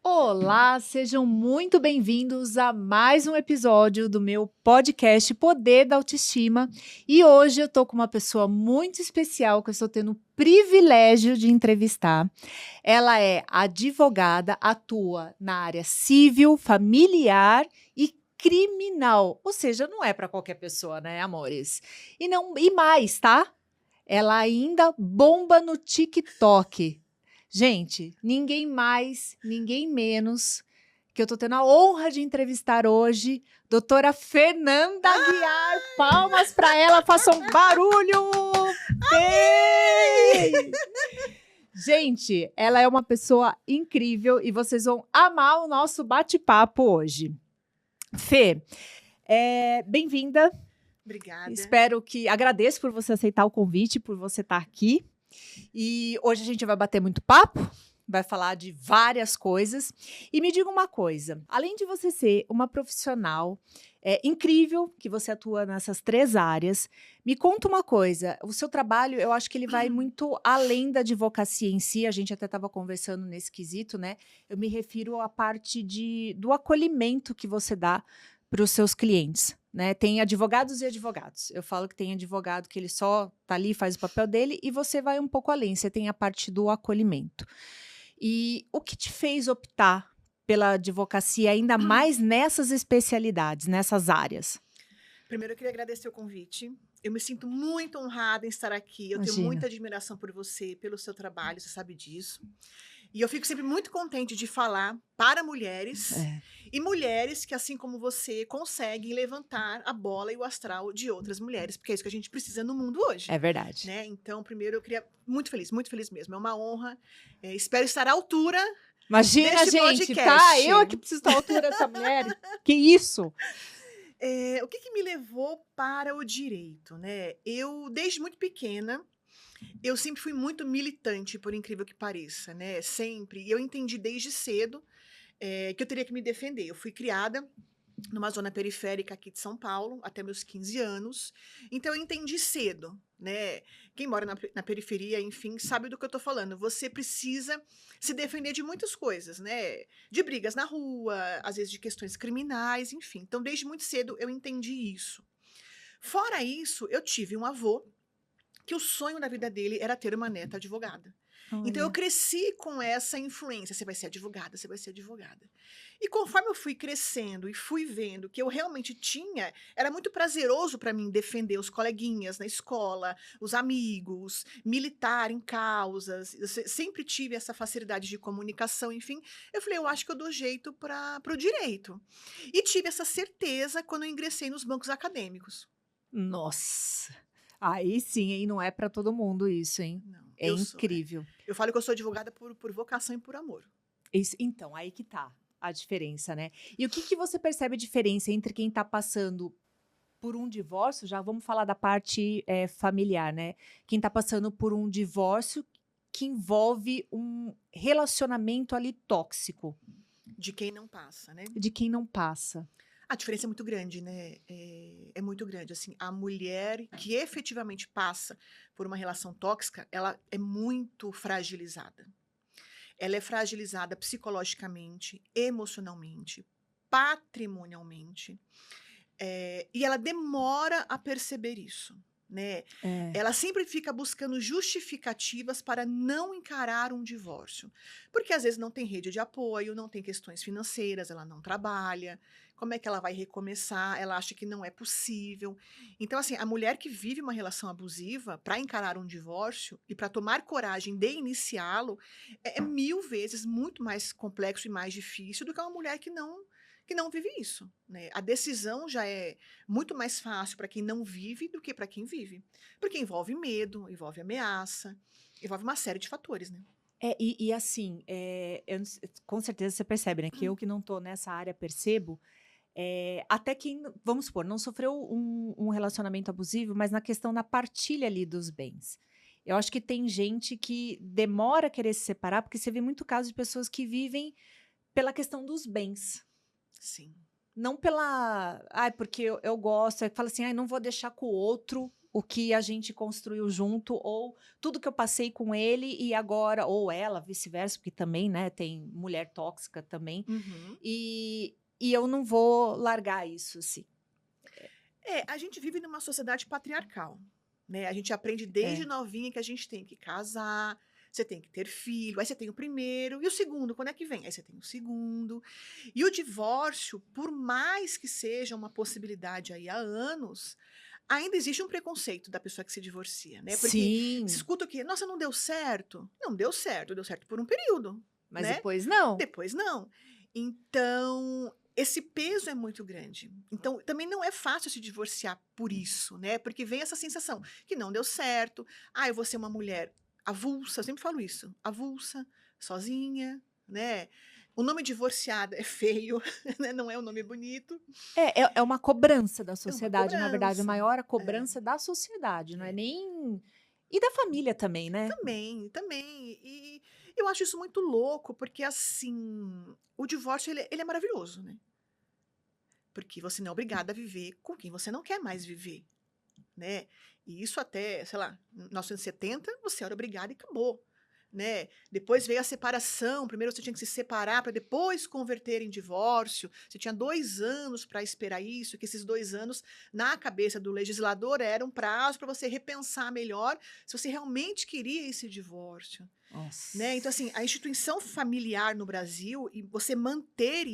Olá, sejam muito bem-vindos a mais um episódio do meu podcast Poder da Autoestima. E hoje eu tô com uma pessoa muito especial que eu estou tendo o privilégio de entrevistar. Ela é advogada, atua na área civil, familiar e criminal. Ou seja, não é para qualquer pessoa, né, amores? E mais, tá? Ela ainda bomba no TikTok. Gente, ninguém mais, ninguém menos que eu tô tendo a honra de entrevistar hoje, doutora Fernanda Aguiar. Palmas para ela, façam barulho! Bem! Gente, ela é uma pessoa incrível e vocês vão amar o nosso bate-papo hoje. Fê, bem-vinda. Obrigada. Agradeço por você aceitar o convite, por você estar aqui. E hoje a gente vai bater muito papo, vai falar de várias coisas. E me diga uma coisa, além de você ser uma profissional incrível, que você atua nessas 3 áreas, me conta uma coisa, o seu trabalho, eu acho que ele vai muito além da advocacia em si, a gente até estava conversando nesse quesito, né? Eu me refiro à parte do acolhimento que você dá para os seus clientes. Né? Tem advogados e advogados. Eu falo que tem advogado que ele só tá ali, faz o papel dele, e você vai um pouco além, você tem a parte do acolhimento. E o que te fez optar pela advocacia, ainda mais nessas especialidades, nessas áreas? Primeiro, eu queria agradecer o convite. Eu me sinto muito honrada em estar aqui. Eu tenho muita admiração por você, pelo seu trabalho, você sabe disso. E eu fico sempre muito contente de falar para mulheres e mulheres que, assim como você, conseguem levantar a bola e o astral de outras mulheres, porque é isso que a gente precisa no mundo hoje. É verdade. Né? Então, primeiro, eu queria muito feliz mesmo. É uma honra. Espero estar à altura. Imagina, gente, podcast. tá? Eu aqui preciso estar à altura dessa mulher. Que isso? O que me levou para o direito, né? Eu, desde muito pequena, eu sempre fui muito militante, por incrível que pareça, né? Sempre. E eu entendi desde cedo que eu teria que me defender. Eu fui criada numa zona periférica aqui de São Paulo, até meus 15 anos. Então, eu entendi cedo, né? Quem mora na periferia, enfim, sabe do que eu tô falando. Você precisa se defender de muitas coisas, né? De brigas na rua, às vezes de questões criminais, enfim. Então, desde muito cedo, eu entendi isso. Fora isso, eu tive um avô que o sonho da vida dele era ter uma neta advogada. Então, eu cresci com essa influência. Você vai ser advogada, você vai ser advogada. E conforme eu fui crescendo e fui vendo que eu realmente tinha, era muito prazeroso para mim defender os coleguinhas na escola, os amigos, militar em causas. Eu sempre tive essa facilidade de comunicação, enfim. Eu falei, eu acho que eu dou jeito para o direito. E tive essa certeza quando eu ingressei nos bancos acadêmicos. Nossa! Aí sim, hein? Não é para todo mundo isso, hein? Não, É incrível. Eu falo que eu sou advogada por vocação e por amor. Então, aí que tá a diferença, né? E o que você percebe a diferença entre quem tá passando por um divórcio? Já vamos falar da parte familiar, né? Quem tá passando por um divórcio que envolve um relacionamento ali tóxico. De quem não passa, né? De quem não passa. A diferença é muito grande, né? É muito grande. Assim, a mulher que efetivamente passa por uma relação tóxica, ela é muito fragilizada. Ela é fragilizada psicologicamente, emocionalmente, patrimonialmente. E ela demora a perceber isso, né? Ela sempre fica buscando justificativas para não encarar um divórcio. Porque às vezes não tem rede de apoio, não tem questões financeiras, ela não trabalha. Como é que ela vai recomeçar? Ela acha que não é possível. Então, assim, a mulher que vive uma relação abusiva, para encarar um divórcio e para tomar coragem de iniciá-lo, é 1000 vezes muito mais complexo e mais difícil do que uma mulher que não vive isso, né? A decisão já é muito mais fácil para quem não vive do que para quem vive. Porque envolve medo, envolve ameaça, envolve uma série de fatores, né? Assim, com certeza você percebe, né? Que eu que não tô nessa área percebo. Até quem, vamos supor, não sofreu um relacionamento abusivo, mas na questão da partilha ali dos bens. Eu acho que tem gente que demora a querer se separar, porque você vê muito caso de pessoas que vivem pela questão dos bens. Sim. Não pela... porque eu gosto. Fala assim, não vou deixar com o outro o que a gente construiu junto, ou tudo que eu passei com ele e agora, ou ela, vice-versa, porque também, né, tem mulher tóxica também, Uhum. e eu não vou largar isso, assim. A gente vive numa sociedade patriarcal, né? A gente aprende desde É. novinha que a gente tem que casar, você tem que ter filho, aí você tem o primeiro, e o segundo, quando é que vem? Aí você tem o segundo. E o divórcio, por mais que seja uma possibilidade aí há anos, ainda existe um preconceito da pessoa que se divorcia, né? Porque se Sim, escuta o quê? Nossa, não deu certo? Não deu certo por um período, mas né? depois não. Depois não. Então, esse peso é muito grande. Então, também não é fácil se divorciar por isso, né? Porque vem essa sensação que não deu certo. Ah, eu vou ser uma mulher avulsa, eu sempre falo isso, avulsa, sozinha, né? O nome divorciada é feio, né? Não é um nome bonito. É uma cobrança da É uma sociedade, na verdade, a cobrança. maior a É, cobrança da sociedade, não é é. nem e da família também, né. Também, também. E eu acho isso muito louco, porque assim, o divórcio ele é maravilhoso, né? Porque você não é obrigada a viver com quem você não quer mais viver, né. E isso até, sei lá, 1970 você era obrigada e acabou, né. Depois veio a separação, primeiro você tinha que se separar para depois converter em divórcio, você tinha 2 anos para esperar isso, que esses 2 anos, na cabeça do legislador, era um prazo para você repensar melhor se você realmente queria esse divórcio. Né, então assim, a Nossa. instituição familiar no Brasil e você manter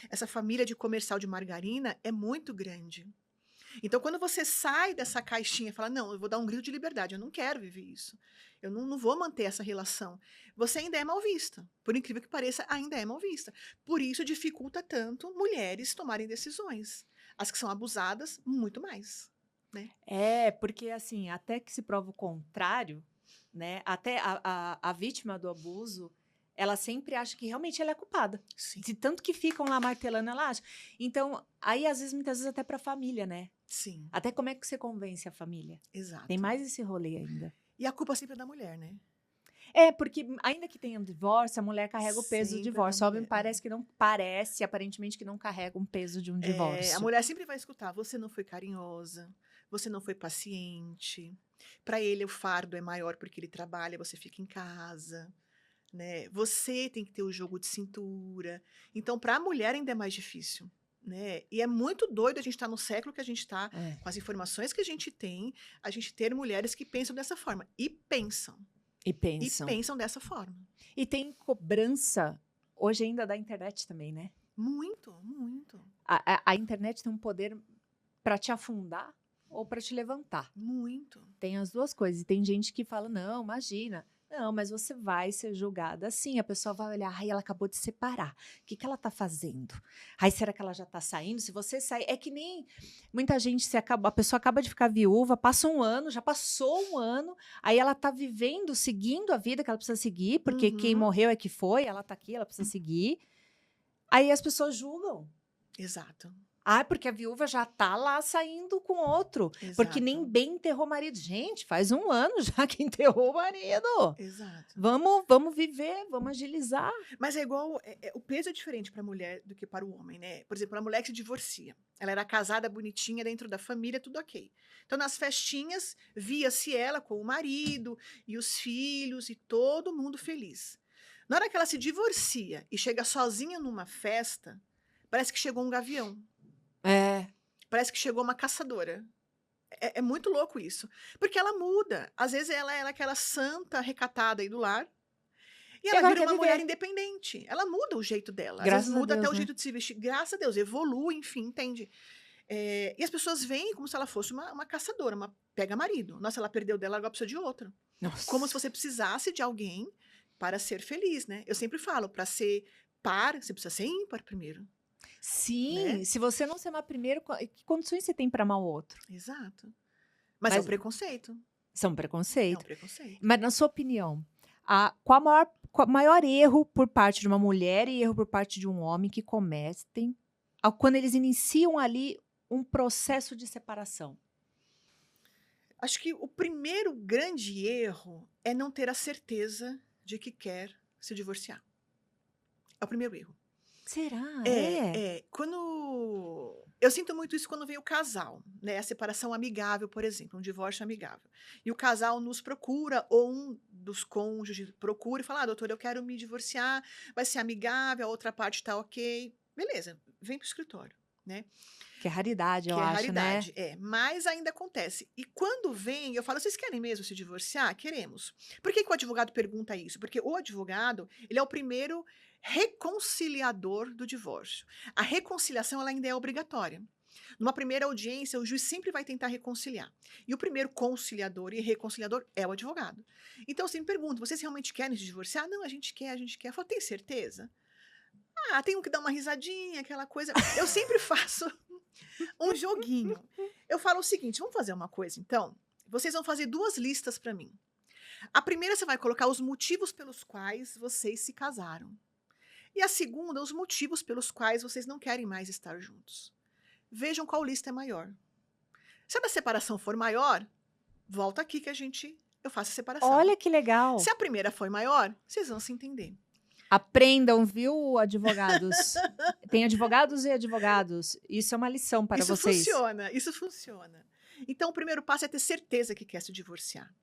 essa família de comercial de margarina é muito grande. Então quando você sai dessa caixinha e fala: "Não, eu vou dar um grito de liberdade, eu não quero viver isso. Eu não vou manter essa relação", você ainda é mal vista. Por incrível que pareça, ainda é mal vista. Por isso dificulta tanto mulheres tomarem decisões. As que são abusadas, muito mais, né. É, porque assim, até que se prova o contrário, né, até a vítima do abuso, ela sempre acha que realmente ela é culpada. Sim, De tanto que ficam lá martelando, ela acha. Então, aí às vezes, muitas vezes até para a família, né. sim, Até como é que você convence a família? Tem exato. mais esse rolê ainda. E a culpa sempre é da mulher, né. É, porque ainda que tenha um divórcio, a mulher carrega o peso do Sempre é da divórcio. O homem mulher, é. parece que não parece, aparentemente, que não carrega um peso de um A divórcio. mulher sempre vai escutar: "Você não foi carinhosa, você não foi paciente". Para ele o fardo é maior porque ele trabalha, você fica em casa, né. Você tem que ter o jogo de cintura. Então para a mulher ainda é mais difícil, né. E é muito doido a gente estar no século que a gente está, É. com as informações que a gente ter mulheres que pensam dessa forma. E E pensam. pensam dessa forma. E tem cobrança hoje ainda da internet também, né? Muito, muito, A internet tem um poder para te afundar ou para te levantar. muito. Tem as duas coisas. E tem gente que fala: não, imagina. Não, mas você vai ser julgada assim. A pessoa vai olhar, ai, ela acabou de separar. O que, que ela está fazendo? Ai, será que ela já está saindo? Se você sair. É que nem muita gente se acaba, a pessoa acaba de ficar viúva, passa um ano, já passou um ano, aí ela está vivendo, seguindo a vida que ela precisa seguir, porque quem Uhum. morreu é que foi, ela está aqui, ela precisa seguir. Aí as pessoas julgam. Exato, Ah, porque a viúva já tá lá saindo com outro, porque nem exato, bem enterrou o marido. Gente, faz um ano já que enterrou o marido. exato. Vamos viver, vamos agilizar. Mas é igual, o peso é diferente para a mulher do que para o homem, né. Por exemplo, a mulher que se divorcia, ela era casada, bonitinha, dentro da família, tudo ok. Então nas festinhas, via-se ela com o marido e os filhos e todo mundo feliz. Na hora que ela se divorcia e chega sozinha numa festa, parece que chegou um gavião, É, parece que chegou uma caçadora. É muito louco isso, porque ela muda. Às vezes ela é aquela santa recatada aí do lar, e e ela agora vira quer uma mulher viver. independente. Ela muda o jeito dela, às vezes Graças a muda até Deus, o né? jeito de se vestir, graças a Deus, evolui, enfim, entende. E as pessoas veem como se ela fosse uma caçadora, uma pega marido. Nossa, ela perdeu dela, agora precisa de outro. Como se Nossa. você precisasse de alguém para ser feliz, né. Eu sempre falo, para ser par, você precisa ser ímpar primeiro, né. Sim, se você não se amar primeiro, que condições você tem para amar o outro? Exato. Mas é um Mas preconceito, isso é um é um preconceito. preconceito. Mas na sua opinião, qual o maior erro por parte de uma mulher e erro por parte de um homem que cometem quando eles iniciam ali um processo de separação? Acho que o primeiro grande erro é não ter a certeza de que quer se divorciar. É o primeiro erro. Será? É, É? é. Quando Eu sinto muito isso quando vem o casal, né? A separação amigável, por exemplo, um divórcio amigável. E o casal nos procura, ou um dos cônjuges procura e fala: doutor, eu quero me divorciar, vai ser amigável, a outra parte tá ok. Beleza, vem pro escritório, né? Que é raridade, eu Que é acho, né? raridade, mas ainda acontece. E quando vem, eu falo: "Vocês querem mesmo se divorciar?" "Queremos". Por que que o advogado pergunta isso? Porque o advogado, ele é o primeiro reconciliador do divórcio. A reconciliação, ela ainda é obrigatória. Numa primeira audiência, o juiz sempre vai tentar reconciliar. E o primeiro conciliador e reconciliador é o advogado. Então eu sempre pergunto: "Vocês realmente querem se divorciar?" "Não, a gente quer, a gente quer". Eu falo: "Tem certeza?" "Ah, tenho que dar uma risadinha, aquela coisa". Eu sempre faço um joguinho. Eu falo o seguinte: "Vamos fazer uma coisa então? Vocês vão fazer 2 listas para mim. A primeira você vai colocar os motivos pelos quais vocês se casaram. E a segunda, os motivos pelos quais vocês não querem mais estar juntos. Vejam qual lista é maior. Se a da separação for maior, volta aqui que eu faço a separação. Olha que legal. Se a primeira for maior, vocês vão se entender." Aprendam, viu, advogados? Tem advogados e advogados. Isso é uma lição para Isso vocês. funciona, isso funciona. Então o primeiro passo é ter certeza que quer se divorciar.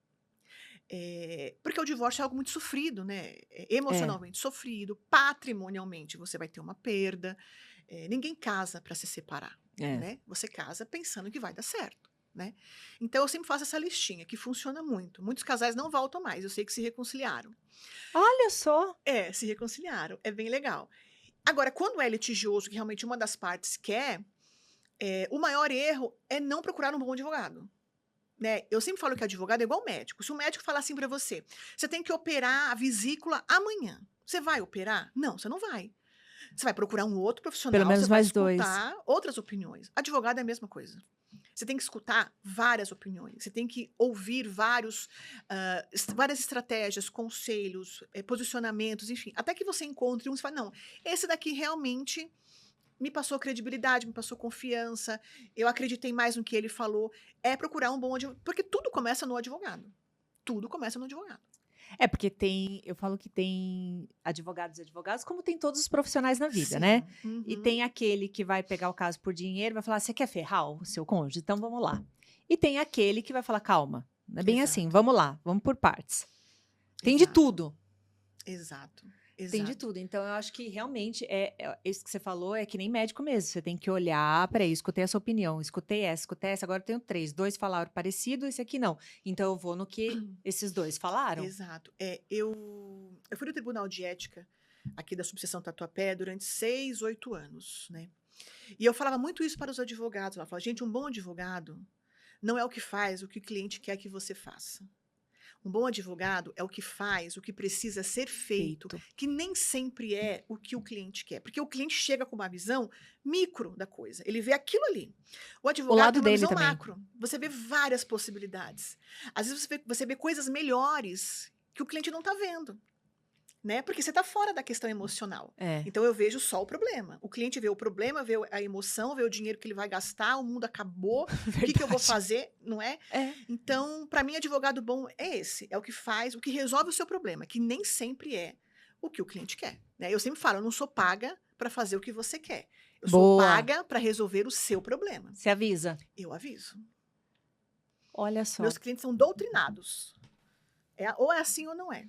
Porque o divórcio é algo muito sofrido, né? É É, emocionalmente sofrido, patrimonialmente você vai ter uma perda. Ninguém casa para se separar, é. né? Você casa pensando que vai dar certo, né? Então eu sempre faço essa listinha que funciona muito. Muitos casais não voltam mais, eu sei que se reconciliaram. Olha só. Se reconciliaram, é bem legal. Agora, quando é litigioso, que realmente uma das partes quer, o maior erro é não procurar um bom advogado. Né? Eu sempre falo que advogado é igual médico. Se o médico falar assim para você: "Você tem que operar a vesícula amanhã", você vai operar? Não, você não vai. Você vai procurar um outro Pelo profissional, você menos vai mais dois. escutar outras opiniões. Advogado é a mesma coisa. Você tem que escutar várias opiniões, você tem que ouvir várias estratégias, conselhos, posicionamentos, enfim, até que você encontre um, você fala: "Não, esse daqui realmente me passou credibilidade, me passou confiança, eu acreditei mais no que ele falou". É procurar um bom advogado, porque tudo começa no advogado. Tudo começa no advogado. É porque eu falo que tem advogados e advogados, como tem todos os profissionais na vida, né? Sim. E Uhum. tem aquele que vai pegar o caso por dinheiro, vai falar: "Você quer ferrar o seu cônjuge? Então vamos lá". E tem aquele que vai falar: "Calma, não é bem assim, Exato, vamos lá, vamos por partes". Tem de exato, tudo. exato, Tem de exato. tudo. Então, eu acho que realmente isso que você falou é que nem médico mesmo. Você tem que olhar, peraí, escutei essa opinião, escutei essa, agora eu tenho três. Dois falaram parecido, esse aqui não. Então, eu vou no que esses dois falaram. Exato. Eu fui no Tribunal de Ética aqui da subseção Tatuapé durante 6, 8 anos, né. E eu falava muito isso para os advogados, eu falava: "Gente, um bom advogado não é o que faz o que o cliente quer que você faça. Um bom advogado é o que faz o que precisa ser feito, Feito. que nem sempre é o que o cliente quer, porque o cliente chega com uma visão micro da coisa, ele vê aquilo ali. O O advogado lado tem uma dele visão também. macro, você vê várias possibilidades. Às vezes você vê coisas melhores que o cliente não está vendo, né? Porque você está fora da questão emocional. É, Então eu vejo só o problema. O cliente vê o problema, vê a emoção, vê o dinheiro que ele vai gastar, o mundo acabou, o que que eu vou verdade. fazer, não é? É. Então, para mim, advogado bom é esse, é o que faz, o que resolve o seu problema, que nem sempre é o que o cliente quer, né? Eu sempre falo: "Eu não sou paga para fazer o que você quer. Eu sou Boa. paga para resolver o seu problema". Você avisa. Eu aviso. Olha Meus só. clientes são doutrinados. Ou é assim ou não é.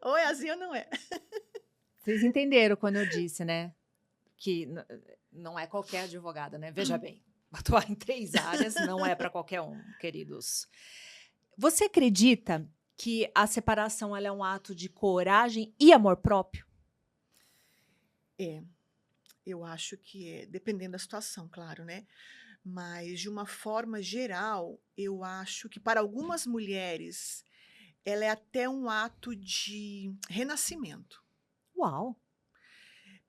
Ou é assim ou não é. Vocês entenderam quando eu disse, né? Que não é qualquer advogada, né? Veja bem, atuar em três áreas não é para qualquer um, queridos. Você acredita que a separação ela é um ato de coragem e amor próprio? É, eu acho que é, dependendo da situação, claro, né? Mas de uma forma geral, eu acho que para algumas mulheres ela é até um ato de renascimento. Uau!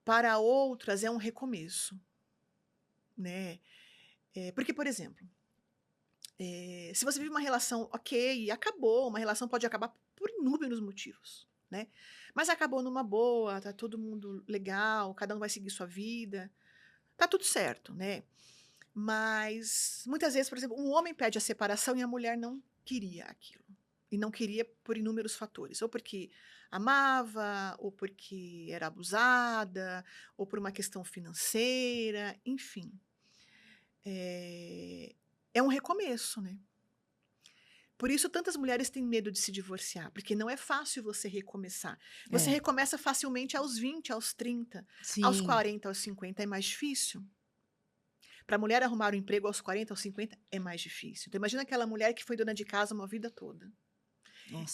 Para outras é um recomeço, né? Porque, por exemplo, se você vive uma relação ok, e acabou, uma relação pode acabar por inúmeros motivos, né? Mas acabou numa boa, tá todo mundo legal, cada um vai seguir sua vida, tá tudo certo, né? Mas muitas vezes, por exemplo, um homem pede a separação e a mulher não queria aquilo. E não queria por inúmeros fatores. Ou porque amava, ou porque era abusada, ou por uma questão financeira, enfim. É um recomeço, né? Por isso tantas mulheres têm medo de se divorciar, porque não é fácil você recomeçar. Você É, recomeça facilmente aos 20, aos 30, aos sim. 40, aos 50 é mais difícil. Para a mulher arrumar um emprego aos 40, aos 50 é mais difícil. Então imagina aquela mulher que foi dona de casa uma vida toda.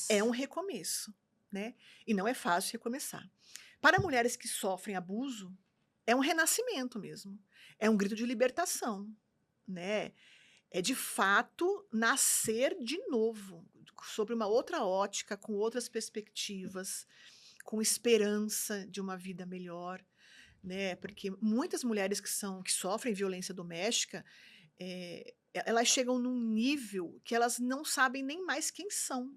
É um Nossa. recomeço, né? E não é fácil recomeçar. Para mulheres que sofrem abuso, é um renascimento mesmo. É um grito de libertação, né? É de fato nascer de novo, sobre uma outra ótica, com outras perspectivas, com esperança de uma vida melhor, né? Porque muitas mulheres que sofrem violência doméstica, elas chegam num nível que elas não sabem nem mais quem são.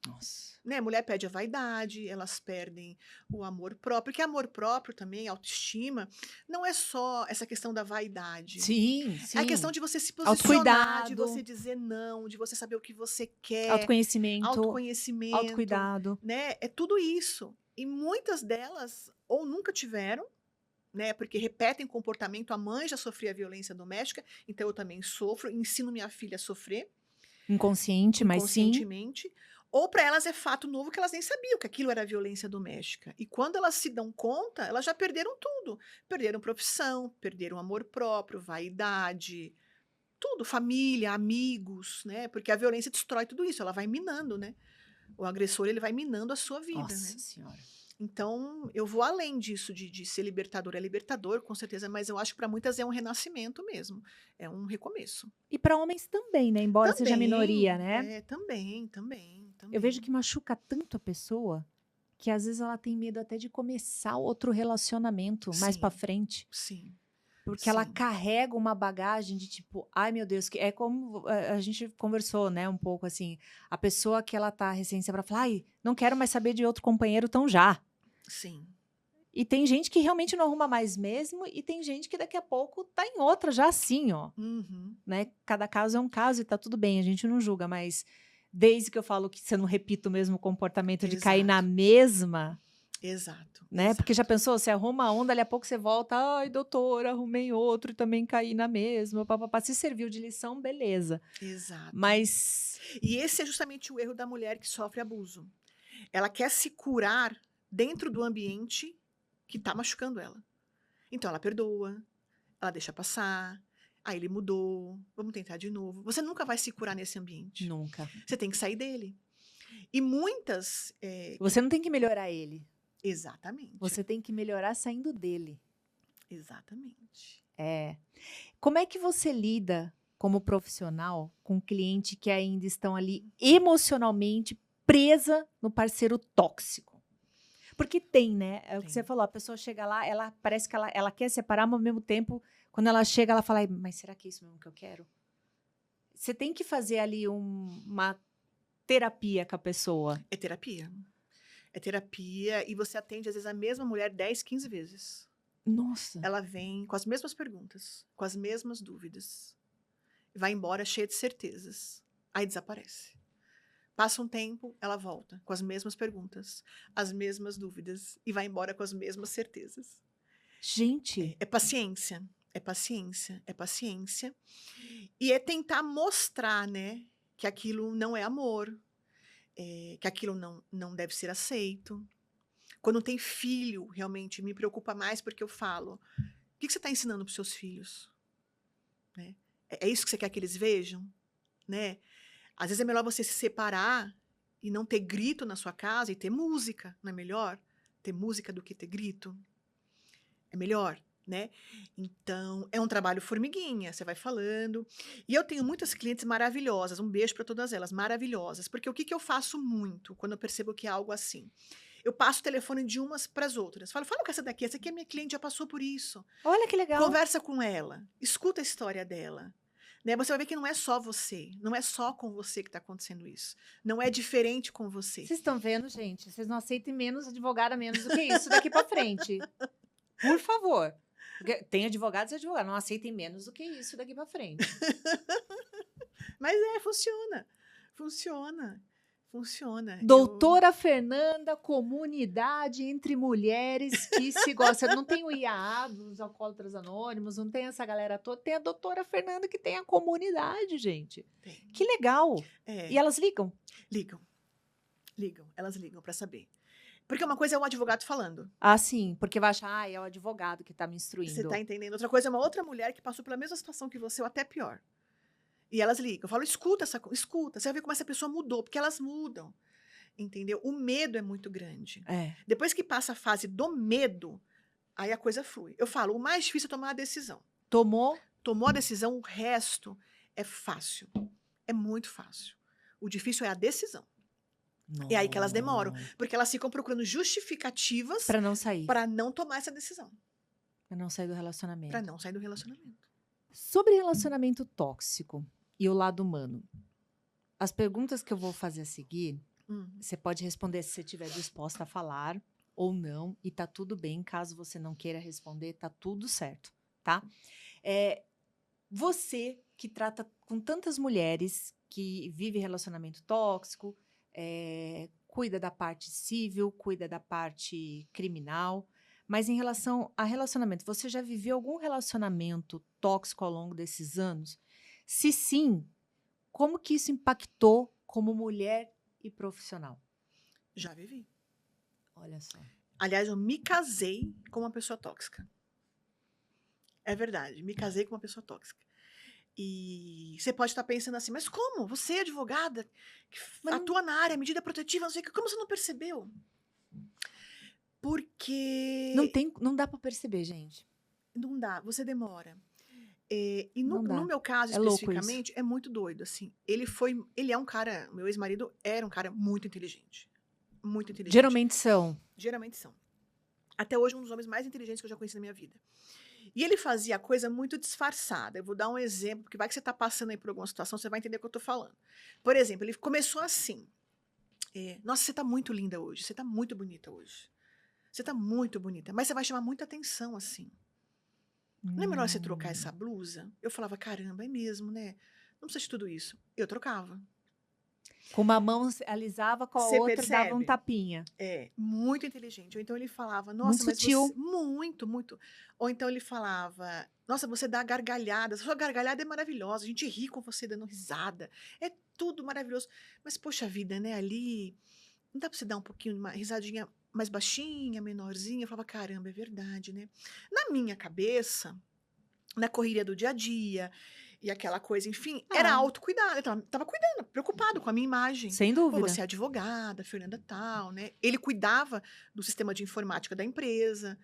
Nossa. Né? A mulher perde a vaidade, elas perdem o amor próprio, porque amor próprio também, autoestima, não é só essa questão da vaidade. Sim, É a questão sim. de você se posicionar, de você Autocuidado, dizer não, de você saber o que você quer, autoconhecimento, autoconhecimento, autocuidado. né? É tudo isso. E muitas delas ou nunca tiveram, né? Porque repetem comportamento. A mãe já sofria violência doméstica, então eu também sofro, ensino minha filha a sofrer Inconsciente, mas sim. inconscientemente, ou para elas é fato novo que elas nem sabiam que aquilo era violência doméstica. E quando elas se dão conta, elas já perderam tudo. Perderam profissão, perderam amor próprio, vaidade, tudo, família, amigos, né? Porque a violência destrói tudo isso, ela vai minando, né? O agressor, ele vai minando a sua vida, né? Nossa Senhora. Então, eu vou além disso, de ser libertador. É libertador, com certeza, mas eu acho que para muitas é um renascimento mesmo. É um recomeço. E para homens também, né? Embora seja minoria, Também, né? também. Eu vejo que machuca tanto a pessoa que às vezes ela tem medo até de começar outro relacionamento mais para Sim, frente. sim, Porque ela sim. carrega uma bagagem de tipo, ai meu Deus, que é como a gente conversou, né, um pouco assim, a pessoa que ela tá recém para falar, ai, não quero mais saber de outro companheiro tão já. Sim. E tem gente que realmente não arruma mais mesmo, e tem gente que daqui a pouco tá em outra já assim, ó, Uhum. né? Cada caso é um caso e tá tudo bem, a gente não julga, mas desde que eu falo que você não repita o mesmo comportamento de cair na Exato, mesma, exato, né? Porque já exato. pensou, você arruma um, dali a pouco você volta, ai, doutora, arrumei outro e também caí na mesma, papapá. Se serviu de lição, beleza. Exato. Mas, E esse é justamente o erro da mulher que sofre abuso. Ela quer se curar dentro do ambiente que está machucando ela. Então ela perdoa, ela deixa passar. Ah, ele mudou, vamos tentar de novo. Você nunca vai se curar nesse ambiente. nunca. Você tem que sair dele. E muitas. Você não tem que melhorar ele, Exatamente. você tem que melhorar saindo dele. Exatamente. É. Como é que você lida como profissional com um cliente que ainda estão ali emocionalmente presa no parceiro tóxico? Porque tem, né? É o que você Tem. falou, a pessoa chega lá, ela parece que ela quer separar, mas ao mesmo tempo, quando ela chega, ela fala, "Ai, mas será que é isso mesmo que eu quero?" Você tem que fazer ali uma terapia com a pessoa. É terapia. É terapia e você atende, às vezes, a mesma mulher 10, 15 vezes. Nossa. Ela vem com as mesmas perguntas, com as mesmas dúvidas. Vai embora cheia de certezas. Aí desaparece. Passa um tempo, ela volta com as mesmas perguntas, as mesmas dúvidas e vai embora com as mesmas certezas. Gente, É paciência, é paciência, é paciência. E é tentar mostrar, né, que aquilo não é amor, que aquilo não deve ser aceito. Quando tem filho, realmente me preocupa mais porque eu falo, o que você está ensinando para os seus filhos? Né? É isso que você quer que eles vejam? Né? Às vezes é melhor você se separar e não ter grito na sua casa e ter música, não é melhor? Ter música do que ter grito? É melhor, né? Então, é um trabalho formiguinha, você vai falando. E eu tenho muitas clientes maravilhosas, um beijo para todas elas, maravilhosas. Porque o que eu faço muito quando eu percebo que é algo assim? Eu passo o telefone de umas para as outras. Fala com essa daqui é minha cliente, já passou por isso. olha que legal. Conversa com ela, escuta a história dela. Né? Você vai ver que não é só você, não é só com você que está acontecendo isso. Não é diferente com você. Vocês estão vendo, gente? Vocês não aceitem menos advogada menos do que isso daqui para frente. Por favor. Porque tem advogados e advogados, não aceitem menos do que isso daqui para frente. Mas funciona. Funciona. Funciona. Doutora Fernanda, comunidade entre mulheres que se gostam. Não tem o IAA dos Alcoólatras Anônimos, não tem essa galera toda. Tem a doutora Fernanda que tem a comunidade, gente. Tem. Que legal. É, E elas ligam? ligam. Elas ligam para saber. Porque uma coisa é o advogado falando. Ah, sim, porque vai achar, é o advogado que tá me Você instruindo. tá entendendo? Outra coisa é uma outra mulher que passou pela mesma situação que você, ou até pior. E elas ligam. Eu falo, escuta, escuta. Você vai ver como essa pessoa mudou, porque elas mudam. Entendeu? O medo é muito grande. É. Depois que passa a fase do medo, aí a coisa flui. Eu falo, o mais difícil é tomar a decisão. Tomou? Tomou a decisão, o resto é fácil. É muito fácil. O difícil é a decisão. É aí que elas demoram. Porque elas ficam procurando justificativas Pra não sair. para não tomar essa decisão. Pra não sair do relacionamento. Para não sair do relacionamento. Sobre relacionamento tóxico e o lado humano, as perguntas que eu vou fazer a seguir, você pode responder se você estiver disposta a falar ou não, e tá tudo bem. Caso você não queira responder, tá tudo certo, tá? Você que trata com tantas mulheres que vivem relacionamento tóxico, cuida da parte civil, cuida da parte criminal, mas em relação a relacionamento, você já viveu algum relacionamento tóxico ao longo desses anos? Se sim, como que isso impactou como mulher e profissional? Já vivi. Olha só. Aliás, eu me casei com uma pessoa tóxica. É verdade, me casei com uma pessoa tóxica. E você pode estar pensando assim, mas como? Você é advogada, que atua na área, medida protetiva, não sei o que, como você não percebeu? Porque... Não dá para perceber, gente. Não dá, você demora. E Não dá. no meu caso, É louco especificamente, é muito doido, assim. Ele é um cara, meu ex-marido era um cara muito inteligente. Muito inteligente. Geralmente são. Geralmente são. Até hoje, um dos homens mais inteligentes que eu já conheci na minha vida. E ele fazia a coisa muito disfarçada. Eu vou dar um exemplo, porque vai que você está passando aí por alguma situação, você vai entender o que eu estou falando. Por exemplo, ele começou assim. Nossa, você está muito linda hoje. Você está muito bonita hoje. Você está muito bonita. Mas você vai chamar muita atenção assim. Não é melhor você trocar essa blusa? Eu falava, caramba, é mesmo, né? Não precisa de tudo isso. Eu trocava. Com uma mão alisava, com a Você outra dava um percebe? tapinha. Muito inteligente. Ou então ele falava, nossa, Muito mas sutil. você... Muito, muito. Ou então ele falava, nossa, você dá gargalhada. Sua gargalhada é maravilhosa. A gente ri com você dando risada. É tudo maravilhoso. Mas, poxa vida, né? Ali, não dá pra você dar um pouquinho, uma risadinha mais baixinha, menorzinha? Eu falava, caramba, é verdade, né? Na minha cabeça, na correria do dia a dia, e aquela coisa, enfim, era autocuidado. Eu tava cuidando, preocupado com a minha imagem. Sem Pô, dúvida. você é advogada, Fernanda tal, né? Ele cuidava do sistema de informática da empresa,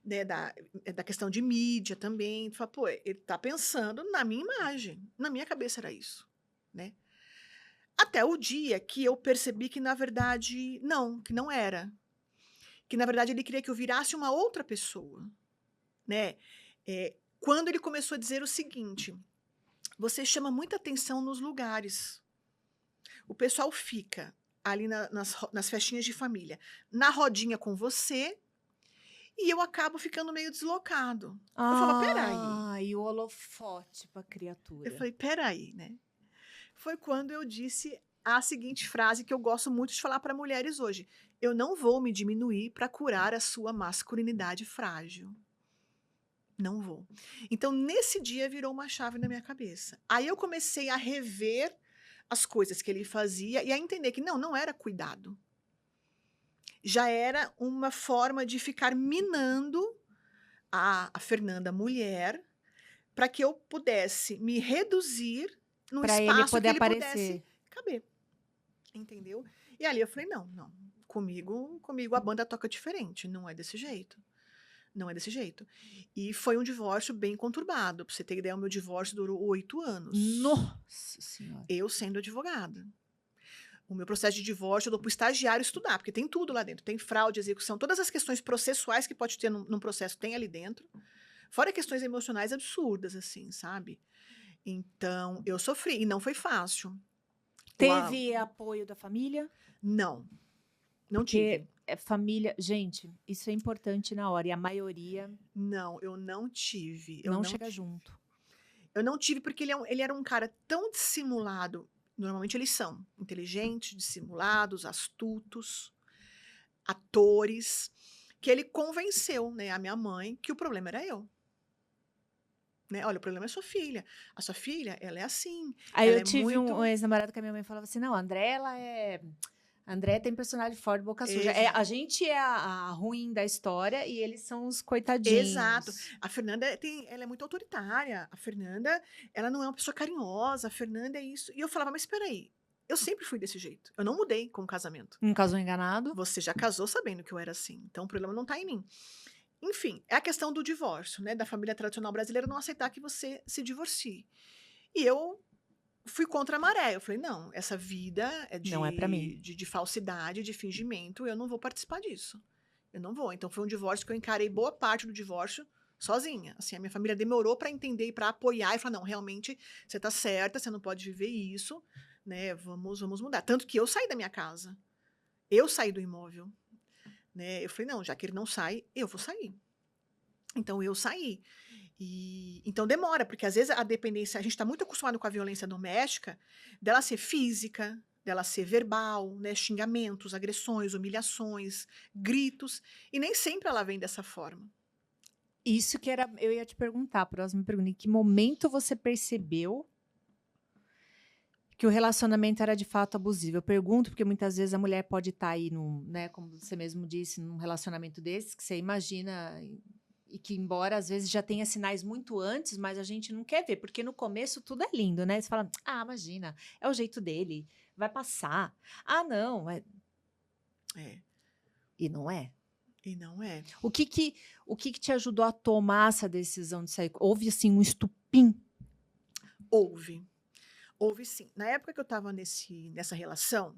né? Da questão de mídia também. Fala, pô, ele tá pensando na minha imagem. Na minha cabeça era isso, né? Até o dia que eu percebi que, na verdade, que não era. Que, na verdade, ele queria que eu virasse uma outra pessoa, né? Quando ele começou a dizer o seguinte, você chama muita atenção nos lugares. O pessoal fica ali nas festinhas de família, na rodinha com você, e eu acabo ficando meio deslocado. Eu falava, peraí. E o holofote pra criatura. Eu falei, peraí, né? Foi quando eu disse a seguinte frase que eu gosto muito de falar para mulheres hoje. Eu não vou me diminuir para curar a sua masculinidade frágil. Não vou. Então, nesse dia, virou uma chave na minha cabeça. Aí eu comecei a rever as coisas que ele fazia e a entender que não era cuidado. Já era uma forma de ficar minando a Fernanda mulher para que eu pudesse me reduzir no Pra ele espaço poder que ele aparecer. pudesse caber. Entendeu? E ali eu falei, não. Comigo a banda toca diferente. Não é desse jeito. Não é desse jeito. E foi um divórcio bem conturbado. Pra você ter ideia, o meu divórcio durou 8 anos. Nossa Senhora. Eu sendo advogada. O meu processo de divórcio eu dou pro estagiário estudar, porque tem tudo lá dentro. Tem fraude, execução, todas as questões processuais que pode ter num processo tem ali dentro. Fora questões emocionais absurdas, assim, sabe? Então, eu sofri. E não foi fácil. Teve apoio da família? Não Porque tive. Família... Gente, isso é importante na hora. E a maioria Não, eu não tive. não chega junto. Eu não tive porque ele era um cara tão dissimulado Normalmente eles são inteligentes, dissimulados, astutos, atores, que ele convenceu, né, a minha mãe que o problema era eu. Né? Olha, o problema é sua filha. A sua filha, ela é assim. Aí Ela eu é tive um muito. ex-namorado que a minha mãe falava assim: não, a André, ela é. A André tem personagem forte, boca suja. É, a Exato. gente é a ruim da história e eles são os Exato. coitadinhos. A Fernanda ela é muito autoritária. A Fernanda, ela não é uma pessoa carinhosa. A Fernanda é isso. E eu falava, mas espera aí. Eu sempre fui desse jeito. Eu não mudei com o casamento. Um casou enganado? Você já casou sabendo que eu era assim. Então o problema não está em mim. Enfim, é a questão do divórcio, né? Da família tradicional brasileira não aceitar que você se divorcie. E eu fui contra a maré. Eu falei, não, essa vida é Não é pra mim. de falsidade, de fingimento, eu não vou participar disso. Eu não vou. Então foi um divórcio que eu encarei boa parte do divórcio sozinha. Assim, a minha família demorou para entender e para apoiar e falar, não, realmente você tá certa, você não pode viver isso, né? Vamos mudar. Tanto que eu saí da minha casa. Eu saí do imóvel, né? Eu falei, não, já que ele não sai, eu vou sair. Então eu saí. E então demora, porque às vezes a dependência, a gente está muito acostumado com a violência doméstica, dela ser física, dela ser verbal, né, xingamentos, agressões, humilhações, gritos, e nem sempre ela vem dessa forma. Isso que era. Eu ia te perguntar, a próxima pergunta. Em que momento você percebeu que o relacionamento era de fato abusivo? Eu pergunto porque muitas vezes a mulher pode estar aí, num, né, como você mesmo disse, num relacionamento desses, que você imagina. E que, embora às vezes já tenha sinais muito antes, mas a gente não quer ver, porque no começo tudo é lindo, né? Você fala, ah, imagina, é o jeito dele, vai passar. Ah, não, É, e não é. e não é. O que te ajudou a tomar essa decisão de sair? Houve, assim, um estupim? Houve. Houve sim. Na época que eu estava nessa relação,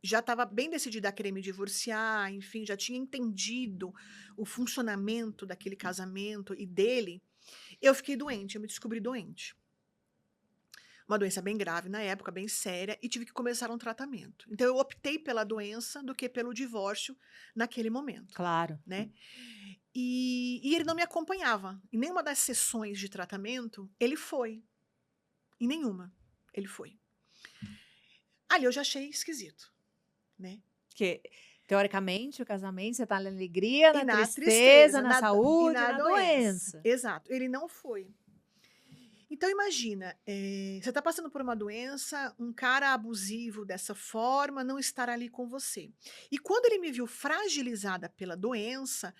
já estava bem decidida a querer me divorciar, enfim, já tinha entendido o funcionamento daquele casamento e dele. Eu fiquei doente, eu me descobri doente. Uma doença bem grave na época, bem séria, e tive que começar um tratamento. Então eu optei pela doença do que pelo divórcio naquele momento, Claro. né? E ele não me acompanhava. Em nenhuma das sessões de tratamento, ele foi. Em nenhuma, ele foi. Ali eu já achei esquisito, né? Porque, teoricamente, o casamento, você tá na alegria, E na na tristeza, tristeza, na e saúde, na na doença. doença. Exato, ele não foi. Então imagina, você está passando por uma doença, um cara abusivo dessa forma não estar ali com você. E quando ele me viu fragilizada pela doença,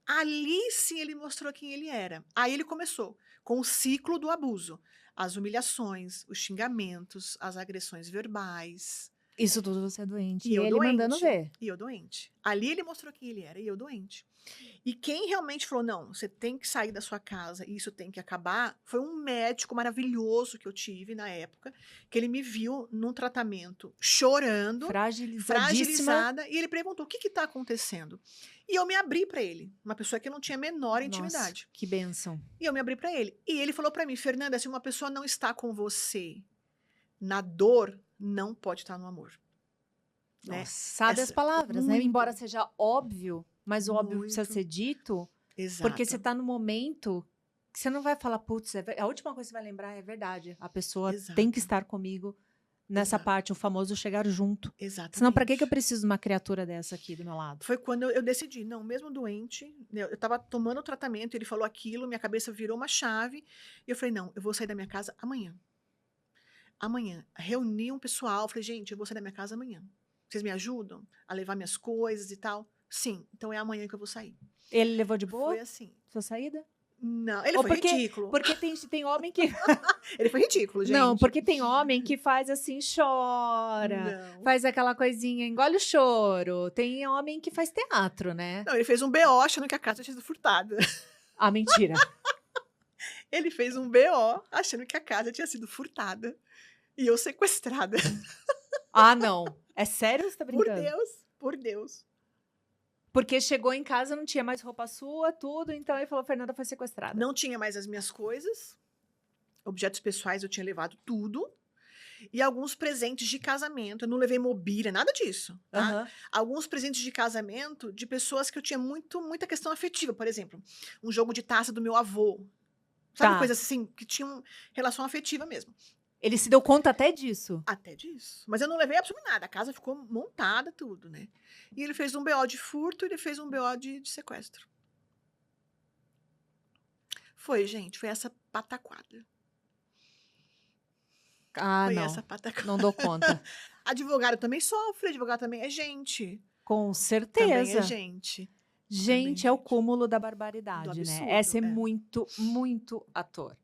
ali sim ele mostrou quem ele era. Aí ele começou com o ciclo do abuso, as humilhações, os xingamentos, as agressões verbais. Isso tudo você é doente. E E eu ele mandando doente. ver. E eu doente. Ali ele mostrou quem ele era e eu doente. E quem realmente falou, não, você tem que sair da sua casa e isso tem que acabar, foi um médico maravilhoso que eu tive na época, que ele me viu num tratamento chorando, Fragilizadíssima. fragilizada, e ele perguntou, o que está acontecendo? E eu me abri para ele, uma pessoa que eu não tinha a menor intimidade. Nossa, que bênção. E eu me abri para ele. E ele falou para mim, Fernanda, se uma pessoa não está com você na dor, não pode estar no amor. Né? Nossa, sabe as palavras, né? Muito. Embora seja óbvio, mas o óbvio precisa Muito. ser dito, Exato. porque você tá no momento que você não vai falar, putz, a última coisa que você vai lembrar é verdade. A pessoa Exato. tem que estar comigo nessa Exato. parte, o famoso chegar junto. Exatamente. Senão, pra que eu preciso de uma criatura dessa aqui do meu lado? Foi quando eu decidi, não, mesmo doente, eu estava tomando o tratamento, ele falou aquilo, minha cabeça virou uma chave, e eu falei, não, eu vou sair da minha casa amanhã. Amanhã. Reuni um pessoal, falei, gente, eu vou sair da minha casa amanhã. Vocês me ajudam a levar minhas coisas e tal? Sim, então é amanhã que eu vou sair. Ele levou de boa Foi assim. sua saída? Não, ele Ou foi porque- ridículo. Porque tem homem que... Ele foi ridículo, gente. Não, porque tem homem que faz assim, chora, Não. faz aquela coisinha, engole o choro. Tem homem que faz teatro, né? Não, ele fez um BO achando que a casa tinha sido furtada. Ah, mentira. Ele fez um BO achando que a casa tinha sido furtada. E eu sequestrada. Ah, não. É sério ou você tá Por brincando? Deus, por Deus. Porque chegou em casa, não tinha mais roupa sua, tudo, então ele falou, Fernanda foi sequestrada. Não tinha mais as minhas coisas. Objetos pessoais eu tinha levado tudo. E alguns presentes de casamento. Eu não levei mobília, nada disso. Tá? Aham. Alguns presentes de casamento de pessoas que eu tinha muita questão afetiva. Por exemplo, um jogo de taça do meu avô. Sabe, Tá. coisa assim, que tinha relação afetiva mesmo. Ele se deu conta até disso. Até disso. Mas eu não levei absolutamente nada. A casa ficou montada, tudo, né? E ele fez um BO de furto e ele fez um BO de sequestro. Foi, gente. Foi essa pataquada. Ah, Foi não. essa pataquada. Não dou conta. Advogado também sofre, advogado também é gente. Com Também é certeza. gente. Gente, Também, é o gente. cúmulo da Do barbaridade, né? absurdo. É ser É. muito, muito ator.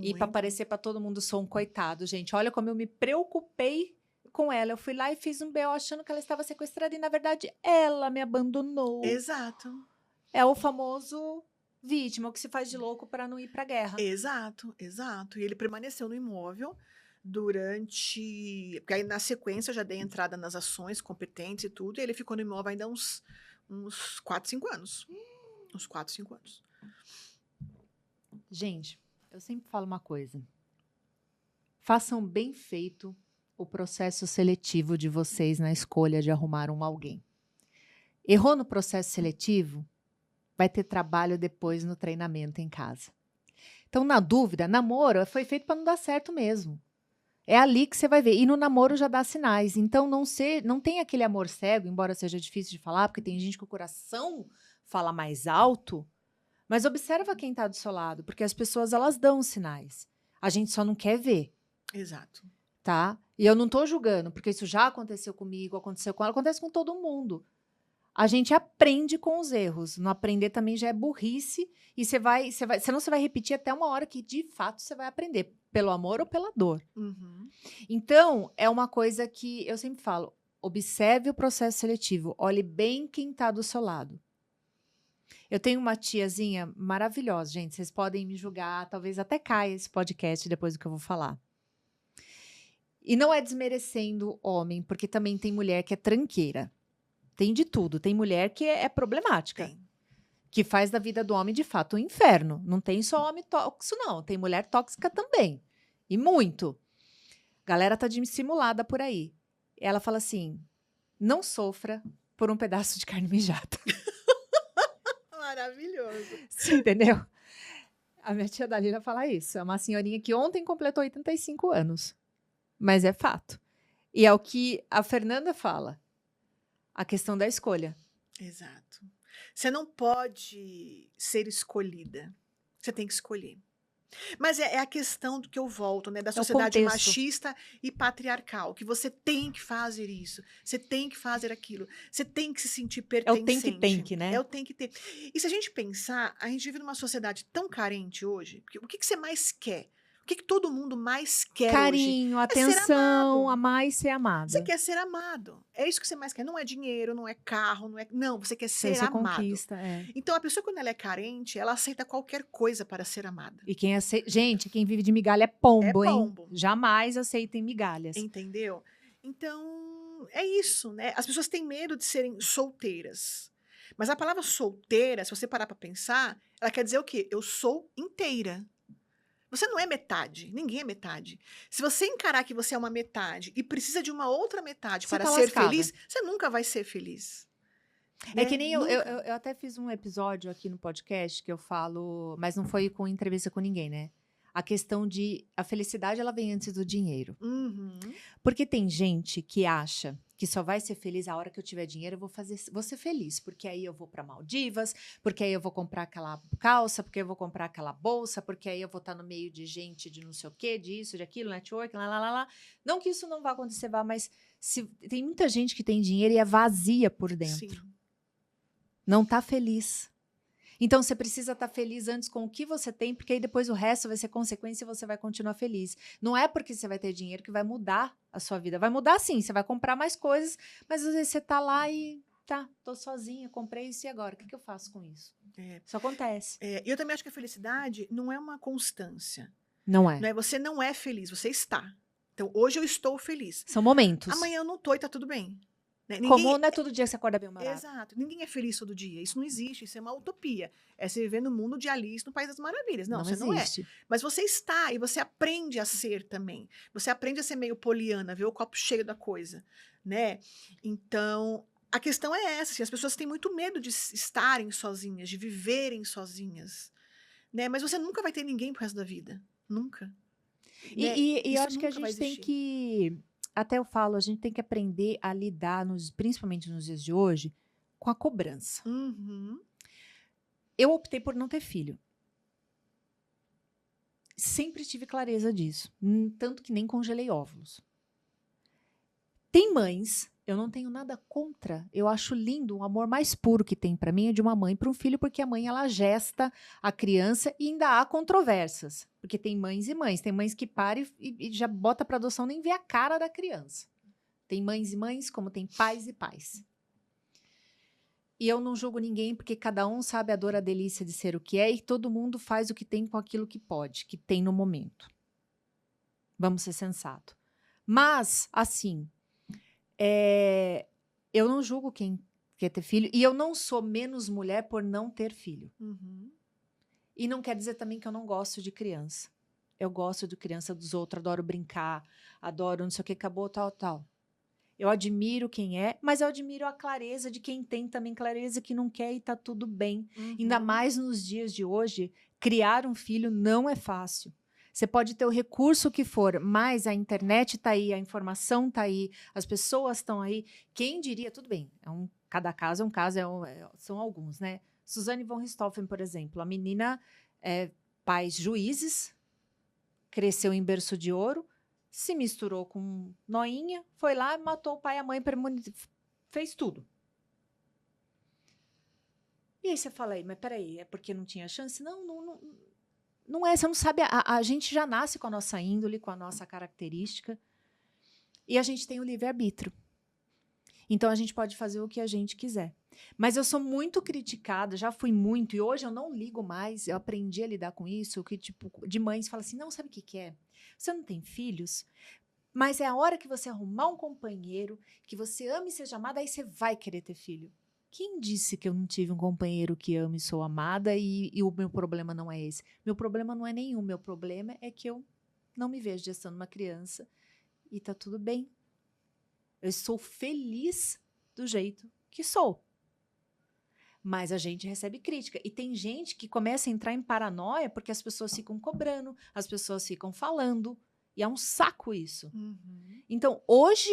E pra Muito. parecer pra todo mundo, sou um coitado, gente. Olha como eu me preocupei com ela. Eu fui lá e fiz um BO achando que ela estava sequestrada e, na verdade, ela me abandonou. Exato. É o famoso vítima, o que se faz de louco para não ir pra guerra. Exato, exato. E ele permaneceu no imóvel durante. Porque aí, na sequência, eu já dei entrada nas ações competentes e tudo. E ele ficou no imóvel ainda uns 4, 5 anos. Uns 4, 5 anos. Gente, eu sempre falo uma coisa. Façam bem feito o processo seletivo de vocês na escolha de arrumar alguém. Errou no processo seletivo, vai ter trabalho depois no treinamento em casa. Então, na dúvida, namoro foi feito para não dar certo mesmo. É ali que você vai ver. E no namoro já dá sinais. Então, não tem aquele amor cego, embora seja difícil de falar, porque tem gente que o coração fala mais alto. Mas observa quem está do seu lado, porque as pessoas, elas dão sinais. A gente só não quer ver, Exato. tá? E eu não estou julgando, porque isso já aconteceu comigo, aconteceu com ela, acontece com todo mundo. A gente aprende com os erros. Não aprender também já é burrice. E senão você vai repetir até uma hora que, de fato, você vai aprender. Pelo amor ou pela dor. Uhum. Então, é uma coisa que eu sempre falo. Observe o processo seletivo. Olhe bem quem está do seu lado. Eu tenho uma tiazinha maravilhosa, gente. Vocês podem me julgar. Talvez até caia esse podcast depois do que eu vou falar. E não é desmerecendo homem, porque também tem mulher que é tranqueira. Tem de tudo. Tem mulher que é problemática. Tem. Que faz da vida do homem, de fato, um inferno. Não tem só homem tóxico, não. Tem mulher tóxica também. E muito. Galera tá dissimulada por aí. Ela fala assim, não sofra por um pedaço de carne mijada. Maravilhoso. Você entendeu? A minha tia Dalila fala isso. É uma senhorinha que ontem completou 85 anos. Mas é fato. E é o que a Fernanda fala. A questão da escolha. Exato. Você não pode ser escolhida. Você tem que escolher. Mas é a questão do que eu volto, né? Da o sociedade contexto. machista e patriarcal. Que você tem que fazer isso. Você tem que fazer aquilo. Você tem que se sentir É pertencente. o tem que, né? É o tem que ter. E se a gente pensar, a gente vive numa sociedade tão carente hoje. Porque o que você mais quer? O que todo mundo mais quer hoje? Carinho, ser atenção, amado. amar e ser amada. Você quer ser amado. É isso que você mais quer. Não é dinheiro, não é carro, não é. Não, você quer ser Você amado. conquista, é. Então, a pessoa, quando ela é carente, ela aceita qualquer coisa para ser amada. E quem gente, quem vive de migalha é pombo, É hein? pombo. Jamais aceitem migalhas. Entendeu? Então, é isso, né? As pessoas têm medo de serem solteiras. Mas a palavra solteira, se você parar para pensar, ela quer dizer o quê? Eu sou inteira. Você não é metade, ninguém é metade. Se você encarar que você é uma metade e precisa de uma outra metade Você para tá ser lascada. feliz, você nunca vai ser feliz. É né? que nem Nunca. eu até fiz um episódio aqui no podcast que eu falo, mas não foi com entrevista com ninguém, né? A questão de a felicidade, ela vem antes do dinheiro. Uhum. Porque tem gente que acha que só vai ser feliz a hora que eu tiver dinheiro, vou ser feliz, porque aí eu vou para Maldivas, porque aí eu vou comprar aquela calça, porque eu vou comprar aquela bolsa, porque aí eu vou estar no meio de gente de não sei o quê, disso, de aquilo, network, lá. Não que isso não vá acontecer, mas tem muita gente que tem dinheiro e é vazia por dentro. Sim. Não tá feliz. Então, você precisa estar feliz antes com o que você tem, porque aí depois o resto vai ser consequência e você vai continuar feliz. Não é porque você vai ter dinheiro que vai mudar a sua vida. Vai mudar sim, você vai comprar mais coisas, mas às vezes você tá lá e tô sozinha, comprei isso e agora? O que eu faço com isso? Isso acontece. Eu também acho que a felicidade não é uma constância. Não é. Não é? Você não é feliz, você está. Então, hoje eu estou feliz. São momentos. Amanhã eu não tô e tá tudo bem. Né? Como não é todo dia que você acorda bem-humorado. Exato. Ninguém é feliz todo dia. Isso não existe. Isso é uma utopia. É você viver no mundo de Alice, no País das Maravilhas. Não, você não é. Mas você está e você aprende a ser também. Você aprende a ser meio poliana, ver o copo cheio da coisa, né? Então, a questão é essa. Assim, as pessoas têm muito medo de estarem sozinhas, de viverem sozinhas, né? Mas você nunca vai ter ninguém pro resto da vida. Nunca. né? E eu Isso acho que a nunca vai gente tem existir. que, até eu falo, a gente tem que aprender a lidar, principalmente nos dias de hoje, com a cobrança. Uhum. Eu optei por não ter filho. Sempre tive clareza disso. Tanto que nem congelei óvulos. Tem mães, eu não tenho nada contra. Eu acho lindo, o amor mais puro que tem para mim é de uma mãe para um filho, porque a mãe ela gesta a criança e ainda há controvérsias. Porque tem mães e mães. Tem mães que param e já bota para adoção, nem vê a cara da criança. Tem mães e mães, como tem pais e pais. E eu não julgo ninguém, porque cada um sabe a dor, a delícia de ser o que é, e todo mundo faz o que tem com aquilo que pode, que tem no momento. Vamos ser sensato. Mas, assim, eu não julgo quem quer ter filho, e eu não sou menos mulher por não ter filho. Uhum. E não quer dizer também que eu não gosto de criança. Eu gosto de criança dos outros, adoro brincar, adoro não sei o que, acabou, tal, tal. Eu admiro quem é, mas eu admiro a clareza de quem tem também clareza que não quer e tá tudo bem. Uhum. Ainda mais nos dias de hoje, criar um filho não é fácil. Você pode ter o recurso que for, mas a internet está aí, a informação está aí, as pessoas estão aí. Quem diria, tudo bem, cada caso é um caso, são alguns, né? Suzane von Richthofen, por exemplo, a menina, pais juízes, cresceu em berço de ouro, se misturou com noinha, foi lá, matou o pai e a mãe, fez tudo. E aí você fala aí, mas peraí, é porque não tinha chance? Não é, você não sabe, a gente já nasce com a nossa índole, com a nossa característica, e a gente tem o livre-arbítrio. Então, a gente pode fazer o que a gente quiser. Mas eu sou muito criticada, já fui muito, e hoje eu não ligo mais, eu aprendi a lidar com isso, que tipo, de mães fala assim, não, sabe o que é? Você não tem filhos, mas é a hora que você arrumar um companheiro, que você ama e seja amada, aí você vai querer ter filho. Quem disse que eu não tive um companheiro que amo e sou amada e o meu problema não é esse? Meu problema não é nenhum, meu problema é que eu não me vejo gestando uma criança e tá tudo bem. Eu sou feliz do jeito que sou. Mas a gente recebe crítica. E tem gente que começa a entrar em paranoia porque as pessoas ficam cobrando, as pessoas ficam falando. E é um saco isso. Uhum. Então, hoje,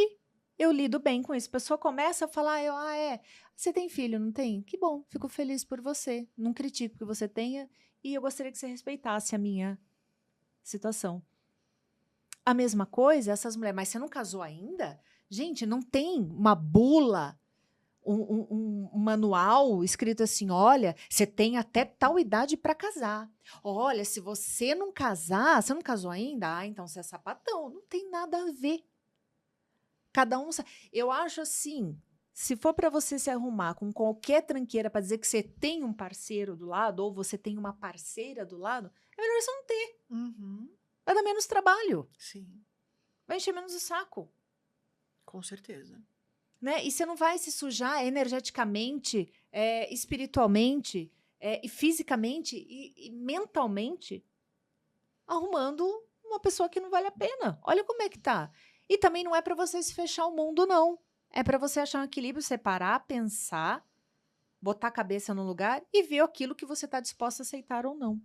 eu lido bem com isso. A pessoa começa a falar, você tem filho, não tem? Que bom, fico feliz por você. Não critico que você tenha. E eu gostaria que você respeitasse a minha situação. A mesma coisa, essas mulheres, mas você não casou ainda? Gente, não tem uma bula, um manual escrito assim, olha, você tem até tal idade para casar. Olha, se você não casar, você não casou ainda? Então você é sapatão. Não tem nada a ver. Cada um... Eu acho assim, se for para você se arrumar com qualquer tranqueira para dizer que você tem um parceiro do lado, ou você tem uma parceira do lado, é melhor você não ter. Uhum. Vai dar menos trabalho. Sim, Vai encher menos o saco. com certeza. Né? E você não vai se sujar energeticamente, espiritualmente, e fisicamente e mentalmente arrumando uma pessoa que não vale a pena. Olha como é que tá. E também não é para você se fechar o mundo, não. É para você achar um equilíbrio, separar, pensar, botar a cabeça no lugar e ver aquilo que você está disposto a aceitar ou não.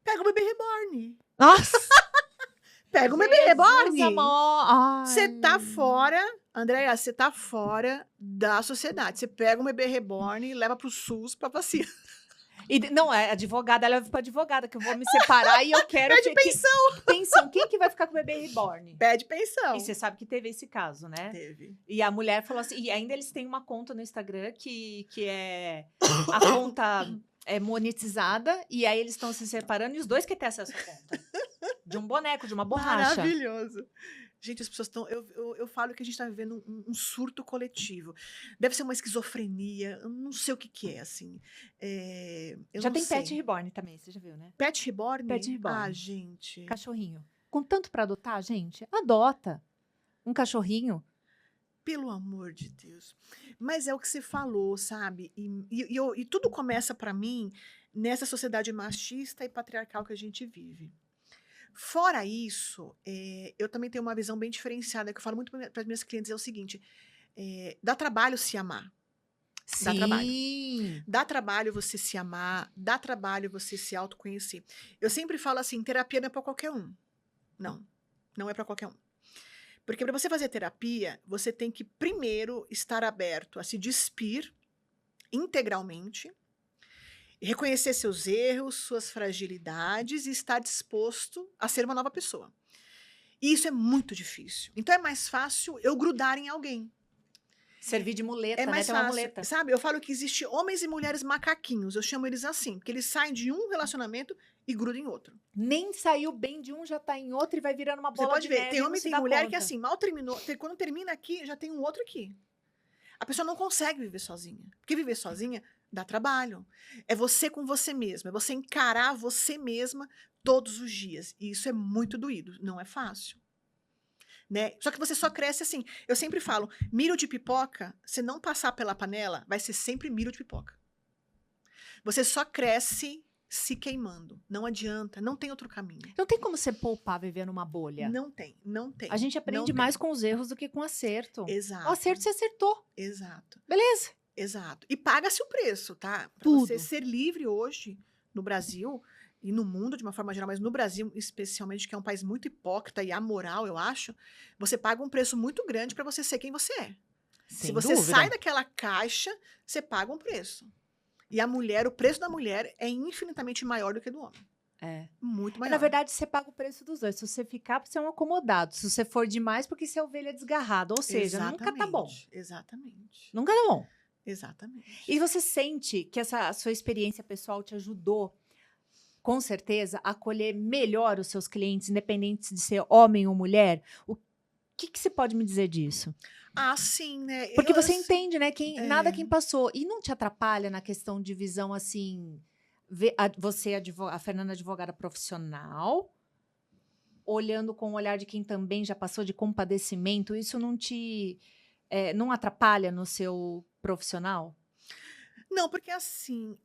Pega o bebê reborn. Nossa! Pega o bebê Jesus, reborn. amor! Você tá fora, Andréia, você tá fora da sociedade. Você pega um bebê reborn e leva pro SUS pra vacina. Não, é advogada, ela leva pra advogada, que eu vou me separar e eu quero... Pede pensão. Pensão. Quem que vai ficar com o bebê reborn? Pede pensão. E você sabe que teve esse caso, né? Teve. E a mulher falou assim... E ainda eles têm uma conta no Instagram que é... A conta é monetizada. E aí eles estão se separando e os dois querem ter acesso à conta. De um boneco, de uma borracha. Maravilhoso. Gente, as pessoas estão... Eu falo que a gente está vivendo um surto coletivo. Deve ser uma esquizofrenia. Eu não sei o que é, assim. Eu Já não tem sei. Pet Reborn também, você já viu, né? Pet Reborn? Pet Reborn. Ah, gente. Cachorrinho. Com tanto pra adotar, gente, adota um cachorrinho. Pelo amor de Deus. Mas é o que você falou, sabe? E tudo começa pra mim nessa sociedade machista e patriarcal que a gente vive. Fora isso, eu também tenho uma visão bem diferenciada, que eu falo muito para as minhas clientes, é o seguinte, dá trabalho se amar. Dá trabalho. Sim. Dá trabalho você se amar, dá trabalho você se autoconhecer. Eu sempre falo assim, terapia não é para qualquer um. Não. Não é para qualquer um. Porque para você fazer terapia, você tem que primeiro estar aberto a se despir integralmente, reconhecer seus erros, suas fragilidades e estar disposto a ser uma nova pessoa. E isso é muito difícil. Então é mais fácil eu grudar em alguém. Servir de muleta, É né? mais Tem uma fácil, muleta. sabe? Eu falo que existe homens e mulheres macaquinhos, eu chamo eles assim, porque eles saem de um relacionamento e grudam em outro. Nem saiu bem de um, já tá em outro e vai virando uma Você bola pode de ver, neve tem e não homem e se tem dá mulher conta. que assim, mal terminou, quando termina aqui, já tem um outro aqui. A pessoa não consegue viver sozinha. Porque viver sozinha dá trabalho. É você com você mesma, é você encarar você mesma todos os dias. E isso é muito doído, não é fácil. Né? Só que você só cresce assim. Eu sempre falo, milho de pipoca, se não passar pela panela, vai ser sempre milho de pipoca. Você só cresce se queimando. Não adianta, não tem outro caminho. Não tem como você poupar viver numa bolha. Não tem, não tem. A gente não aprende tem. mais com os erros do que com o acerto. Exato. O acerto você acertou. Exato. Beleza. Exato. E paga-se o preço, tá? Para Tudo. você ser livre hoje, no Brasil e no mundo de uma forma geral, mas no Brasil especialmente, que é um país muito hipócrita e amoral, eu acho, você paga um preço muito grande para você ser quem você é. Se Sem você dúvida. sai daquela caixa, você paga um preço. E a mulher, o preço da mulher é infinitamente maior do que do homem. É. Muito maior. Na verdade, você paga o preço dos dois. Se você ficar, você é um acomodado. Se você for demais, porque você é ovelha desgarrada. Ou seja, nunca tá bom. Exatamente. Nunca tá bom. Exatamente. E você sente que essa sua experiência pessoal te ajudou, com certeza, a acolher melhor os seus clientes, independente de ser homem ou mulher? O que você pode me dizer disso? Ah, sim, né? Porque você assim, entende, né? Nada é. quem passou. E não te atrapalha na questão de visão, assim, você, a Fernanda, advogada profissional, olhando com o olhar de quem também já passou, de compadecimento, isso não te não atrapalha no seu profissional? Não, porque assim,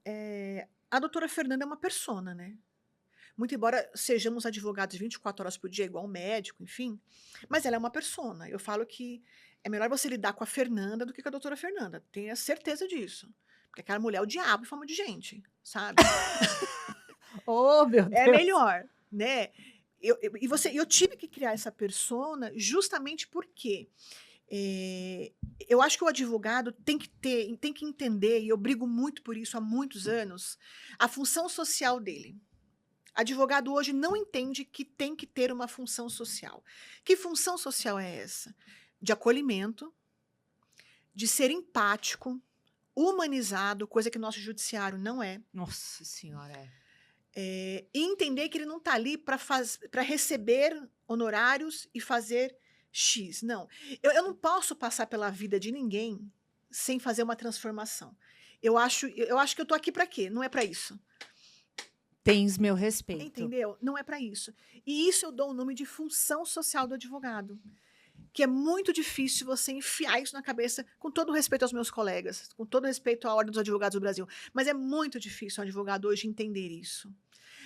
a doutora Fernanda é uma persona, né? Muito embora sejamos advogados 24 horas por dia, igual médico, enfim, mas ela é uma persona. Eu falo que é melhor você lidar com a Fernanda do que com a doutora Fernanda. Tenha certeza disso. Porque aquela mulher é o diabo em forma de gente, sabe? Oh, meu Deus! É melhor, né? Eu tive que criar essa persona justamente porque eu acho que o advogado tem que entender, e eu brigo muito por isso há muitos anos, a função social dele. Advogado hoje não entende que tem que ter uma função social. Que função social é essa? De acolhimento, de ser empático, humanizado, coisa que o nosso judiciário não é. Nossa Senhora, E entender que ele não está ali para receber honorários e fazer X. Não. Eu não posso passar pela vida de ninguém sem fazer uma transformação. Eu acho que eu estou aqui para quê? Não é para isso. Tens meu respeito. Entendeu? Não é para isso. E isso eu dou o nome de função social do advogado. Que é muito difícil você enfiar isso na cabeça, com todo o respeito aos meus colegas, com todo o respeito à Ordem dos Advogados do Brasil. Mas é muito difícil um advogado hoje entender isso.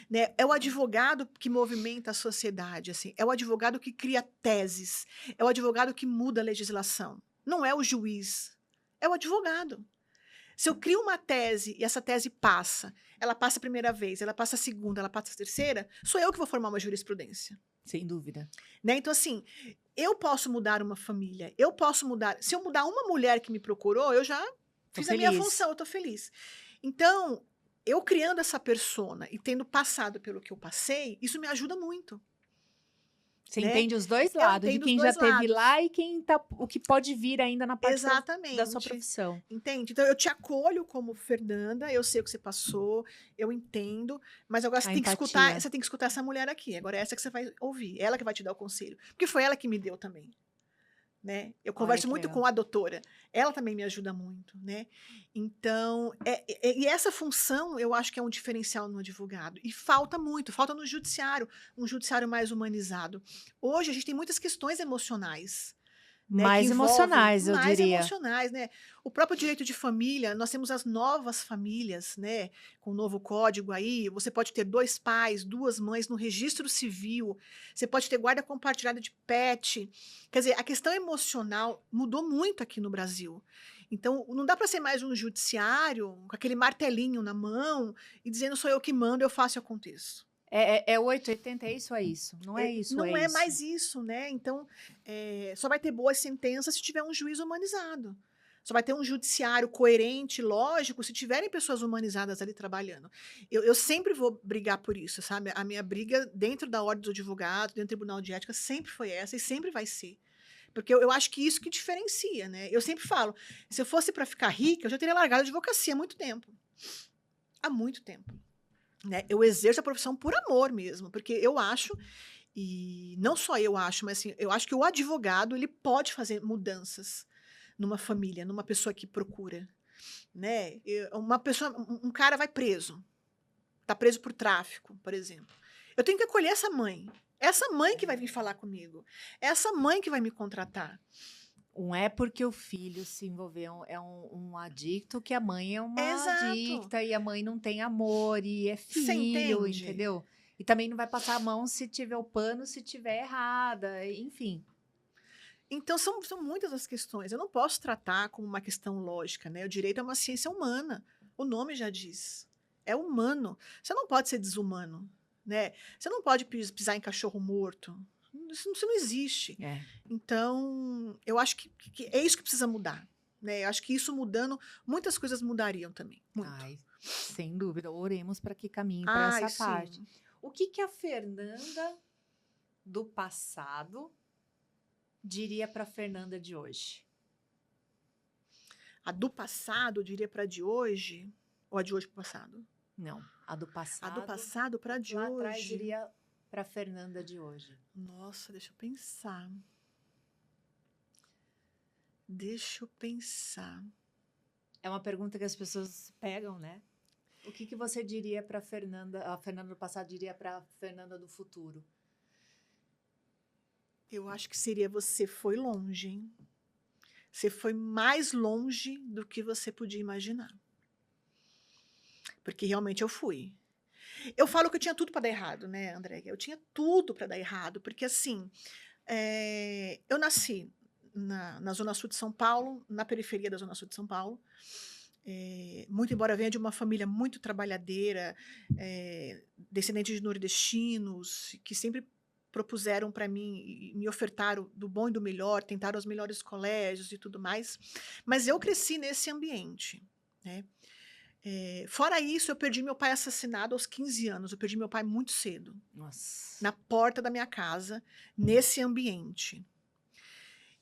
Né? É o advogado que movimenta a sociedade, assim. É o advogado que cria teses. É o advogado que muda a legislação. Não é o juiz. É o advogado. Se eu crio uma tese e essa tese passa, ela passa a primeira vez, ela passa a segunda, ela passa a terceira, sou eu que vou formar uma jurisprudência. Sem dúvida. Né? Então, assim, eu posso mudar uma família, eu posso mudar. Se eu mudar uma mulher que me procurou, eu já fiz a minha função, eu tô feliz. Então, eu criando essa persona e tendo passado pelo que eu passei, isso me ajuda muito. Você né? entende os dois lados, de quem já esteve lá e quem tá, o que pode vir ainda na parte da sua profissão. Entende? Então, eu te acolho como Fernanda, eu sei o que você passou, eu entendo, mas agora você tem que escutar essa mulher aqui. Agora é essa que você vai ouvir, ela que vai te dar o conselho. Porque foi ela que me deu também. Né? Eu converso muito com a doutora, ela também me ajuda muito, né? Então, e essa função eu acho que é um diferencial no advogado, e falta muito, falta no judiciário, um judiciário mais humanizado. Hoje a gente tem muitas questões emocionais. Né, mais emocionais, eu mais diria. emocionais, né? O próprio direito de família, nós temos as novas famílias, né? Com o novo código aí, você pode ter 2 pais, 2 mães no registro civil, você pode ter guarda compartilhada de pet. Quer dizer, a questão emocional mudou muito aqui no Brasil. Então, não dá para ser mais um judiciário com aquele martelinho na mão e dizendo sou eu que mando, eu faço e aconteço. É 880, é isso ou é isso? Não é isso, Não é é isso. mais isso, né? Então, só vai ter boas sentenças se tiver um juiz humanizado. Só vai ter um judiciário coerente, lógico, se tiverem pessoas humanizadas ali trabalhando. Eu sempre vou brigar por isso, sabe? A minha briga dentro da ordem do advogado, dentro do Tribunal de Ética, sempre foi essa e sempre vai ser. Porque eu acho que isso que diferencia, né? Eu sempre falo, se eu fosse para ficar rica, eu já teria largado a advocacia há muito tempo. Há muito tempo. Né? Eu exerço a profissão por amor mesmo, porque eu acho, e não só eu acho, mas assim, eu acho que o advogado ele pode fazer mudanças numa família, numa pessoa que procura, né? Uma pessoa, um cara vai preso, tá preso por tráfico, por exemplo. Eu tenho que acolher essa mãe que vai vir falar comigo, essa mãe que vai me contratar. Não é porque o filho se envolveu, é um adicto, que a mãe é uma Exato. adicta e a mãe não tem amor e é Você filho, entende? entendeu? E também não vai passar a mão se tiver o pano, se tiver errada, enfim. Então, são muitas as questões. Eu não posso tratar como uma questão lógica, né? O direito é uma ciência humana. O nome já diz. É humano. Você não pode ser desumano, né? Você não pode pisar em cachorro morto. Isso não existe. É. Então, eu acho que é isso que precisa mudar, né? Eu acho que isso mudando, muitas coisas mudariam também. Muito. Ai, sem dúvida. Oremos para que caminhe para Ai, essa sim. parte. O que a Fernanda do passado diria para a Fernanda de hoje? A do passado, eu diria para a de hoje, ou a de hoje para o passado? Não, a do passado. A do passado para a de lá hoje. atrás diria para a Fernanda de hoje. Nossa, deixa eu pensar. Deixa eu pensar. É uma pergunta que as pessoas pegam, né? O que você diria para a Fernanda do passado diria para a Fernanda do futuro? Eu acho que seria você foi longe, hein? Você foi mais longe do que você podia imaginar. Porque realmente eu fui. Eu falo que eu tinha tudo para dar errado, né, André? Eu tinha tudo para dar errado, porque assim, eu nasci na Zona Sul de São Paulo, na periferia da Zona Sul de São Paulo. Muito embora venha de uma família muito trabalhadeira, descendente de nordestinos, que sempre propuseram para mim e me ofertaram do bom e do melhor, tentaram os melhores colégios e tudo mais, mas eu cresci nesse ambiente, né? Fora isso, eu perdi meu pai assassinado aos 15 anos, eu perdi meu pai muito cedo, Nossa. na porta da minha casa, nesse ambiente.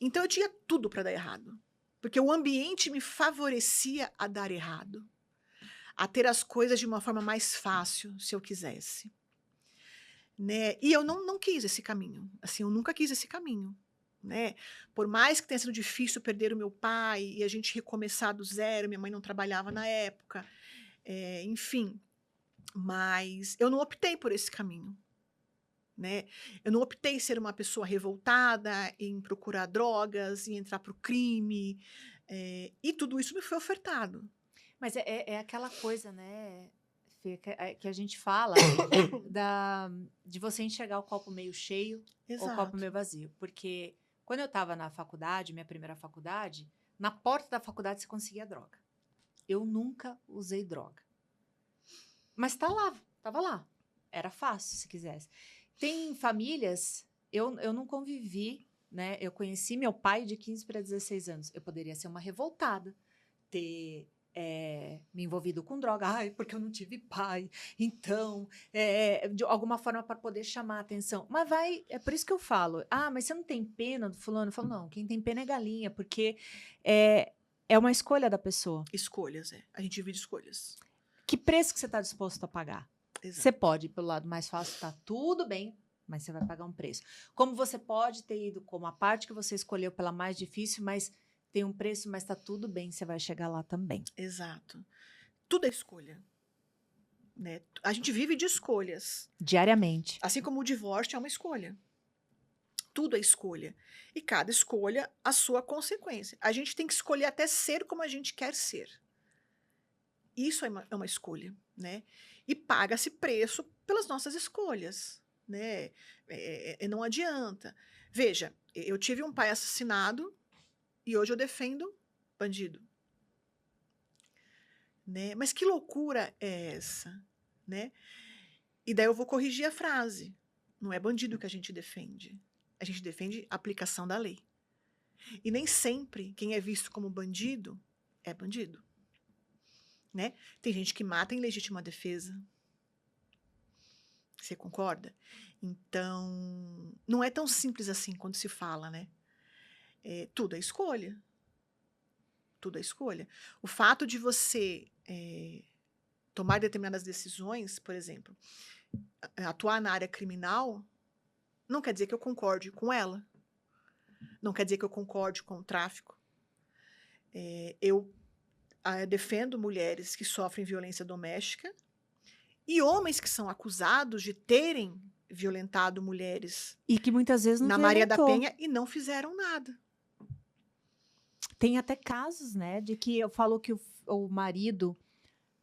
Então eu tinha tudo para dar errado, porque o ambiente me favorecia a dar errado, a ter as coisas de uma forma mais fácil, se eu quisesse. Né? E eu não quis esse caminho, assim, eu nunca quis esse caminho. Né? Por mais que tenha sido difícil perder o meu pai e a gente recomeçar do zero, minha mãe não trabalhava na época, enfim, mas eu não optei por esse caminho. Né? Eu não optei em ser uma pessoa revoltada, em procurar drogas, em entrar para o crime, e tudo isso me foi ofertado. Mas é aquela coisa, né, Fê, que a gente fala de você enxergar o copo meio cheio ou o copo meio vazio. Porque quando eu estava na faculdade, minha primeira faculdade, na porta da faculdade você conseguia droga. Eu nunca usei droga. Mas estava lá. Era fácil, se quisesse. Tem famílias, eu não convivi, né? Eu conheci meu pai de 15 para 16 anos. Eu poderia ser uma revoltada, ter me envolvido com droga. Ai, porque eu não tive pai. Então, de alguma forma para poder chamar a atenção. Mas é por isso que eu falo. Ah, mas você não tem pena do fulano? Eu falo, não, quem tem pena é galinha, porque é uma escolha da pessoa. Escolhas, a gente divide escolhas. Que preço que você está disposto a pagar? Exato. Você pode ir pelo lado mais fácil, tá tudo bem, mas você vai pagar um preço. Como você pode ter ido como a parte que você escolheu pela mais difícil, mas tem um preço, mas tá tudo bem, você vai chegar lá também. Exato. Tudo é escolha. Né? A gente vive de escolhas. Diariamente. Assim como o divórcio é uma escolha. Tudo é escolha. E cada escolha, a sua consequência. A gente tem que escolher até ser como a gente quer ser. Isso é uma escolha, né? E paga-se preço pelas nossas escolhas, né? Não adianta. Veja, eu tive um pai assassinado e hoje eu defendo bandido. Né? Mas que loucura é essa, né? E daí eu vou corrigir a frase. Não é bandido que a gente defende. A gente defende a aplicação da lei. E nem sempre quem é visto como bandido é bandido. Né? Tem gente que mata em legítima defesa. Você concorda? Então, não é tão simples assim quando se fala, né? Tudo é escolha. Tudo é escolha. O fato de você tomar determinadas decisões, por exemplo, atuar na área criminal, não quer dizer que eu concorde com ela. Não quer dizer que eu concorde com o tráfico. Eu defendo mulheres que sofrem violência doméstica e homens que são acusados de terem violentado mulheres E que muitas vezes não na Maria da violentou. Penha e não fizeram nada. Tem até casos, né, de que eu falo que o marido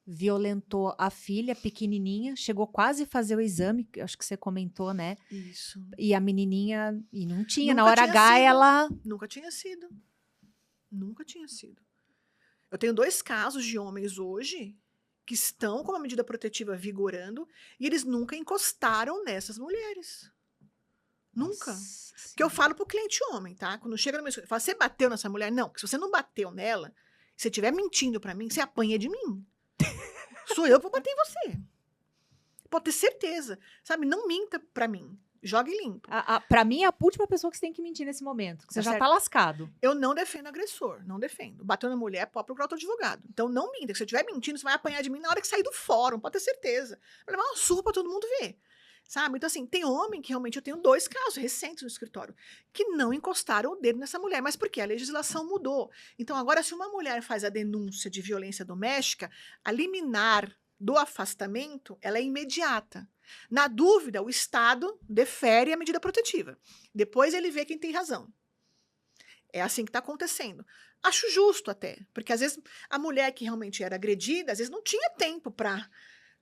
violentou a filha pequenininha, chegou quase a fazer o exame, que acho que você comentou, né? Isso. E a menininha, e não tinha, na Nunca hora tinha H sido. ela... Nunca tinha sido. Nunca tinha sido. Eu tenho 2 casos de homens hoje que estão com uma medida protetiva vigorando e eles nunca encostaram nessas mulheres. Nunca. Nossa Que eu Senhora. falo pro cliente homem, tá? Quando chega no meu escritório, eu falo, você bateu nessa mulher? Não, porque se você não bateu nela, se você estiver mentindo pra mim, você apanha de mim. Sou eu que vou bater em você. Pode ter certeza. Sabe, não minta pra mim. Jogue limpo. Pra mim, é a última pessoa que você tem que mentir nesse momento. Que você Tá já certo. tá lascado. Eu não defendo agressor, não defendo. Bateu na mulher, pode procurar outro advogado. Então não minta. Se você estiver mentindo, você vai apanhar de mim na hora que sair do fórum, pode ter certeza. Vai levar uma surra pra todo mundo ver. Sabe? Então, assim, tem homem que realmente eu tenho 2 casos recentes no escritório que não encostaram o dedo nessa mulher. Mas por quê? A legislação mudou. Então, agora, se uma mulher faz a denúncia de violência doméstica, a liminar do afastamento, ela é imediata. Na dúvida, o Estado defere a medida protetiva. Depois ele vê quem tem razão. É assim que está acontecendo. Acho justo até, porque às vezes a mulher que realmente era agredida, às vezes não tinha tempo para,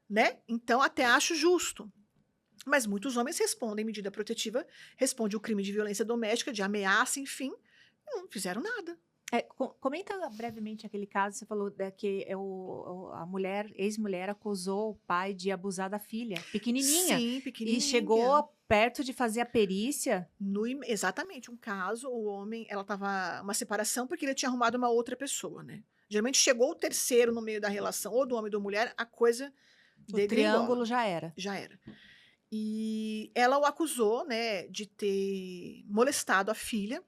né? Então até acho justo. Mas muitos homens respondem medida protetiva, respondem o crime de violência doméstica, de ameaça, enfim, e não fizeram nada. Comenta brevemente aquele caso, você falou que a mulher, ex-mulher, acusou o pai de abusar da filha, pequenininha. Sim, pequenininha. E chegou perto de fazer a perícia. Exatamente, um caso, o homem, ela tava uma separação porque ele tinha arrumado uma outra pessoa, né? Geralmente chegou o terceiro no meio da relação, ou do homem ou da mulher, a coisa O degringola. triângulo já era. Já era. E ela o acusou, né, de ter molestado a filha.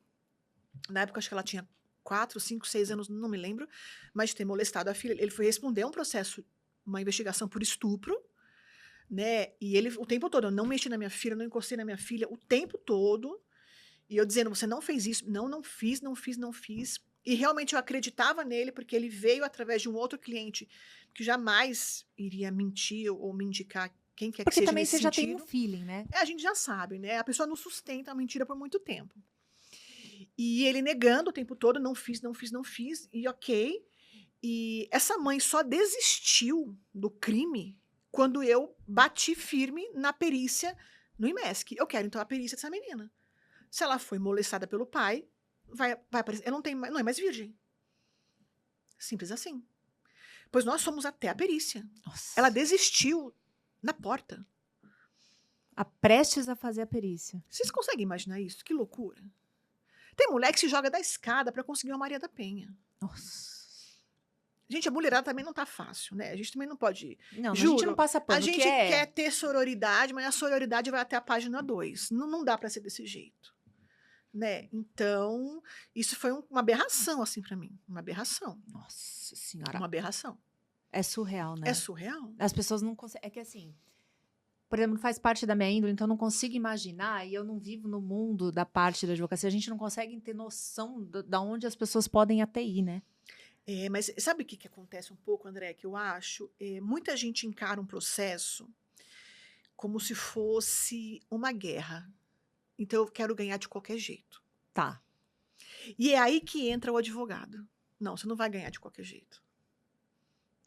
Na época, acho que ela tinha 4, 5, 6 anos, não me lembro, mas de ter molestado a filha. Ele foi responder um processo, uma investigação por estupro, né? E ele, o tempo todo, eu não mexi na minha filha, não encostei na minha filha, o tempo todo. E eu dizendo, você não fez isso. Não fiz, não fiz, não fiz. E realmente eu acreditava nele, porque ele veio através de um outro cliente que jamais iria mentir ou me indicar quem quer que Porque seja também nesse você já tem sentido. um feeling, né? A gente já sabe, né? A pessoa não sustenta a mentira por muito tempo. E ele negando o tempo todo, não fiz, não fiz, não fiz, e ok. E essa mãe só desistiu do crime quando eu bati firme na perícia no IMESC. Eu quero, então, a perícia dessa menina. Se ela foi molestada pelo pai, vai aparecer. Não é mais virgem. Simples assim. Pois nós somos até a perícia. Nossa. Ela desistiu na porta. Prestes a fazer a perícia. Vocês conseguem imaginar isso? Que loucura. Tem mulher que se joga da escada para conseguir uma Maria da Penha. Nossa. Gente, a mulherada também não tá fácil, né? A gente também não pode... Não, Juro, a gente não passa pano. A gente quer ter sororidade, mas a sororidade vai até a página 2. Não dá para ser desse jeito. Né? Então, isso foi uma aberração, assim, para mim. Uma aberração. Nossa Senhora. Uma aberração. É surreal, né? É surreal. As pessoas não conseguem... É que assim... Por exemplo, faz parte da minha índole, então eu não consigo imaginar, e eu não vivo no mundo da parte da advocacia, a gente não consegue ter noção da onde as pessoas podem até ir, né? Mas sabe o que acontece um pouco, André, que eu acho? Muita gente encara um processo como se fosse uma guerra. Então, eu quero ganhar de qualquer jeito. Tá. E é aí que entra o advogado. Não, você não vai ganhar de qualquer jeito.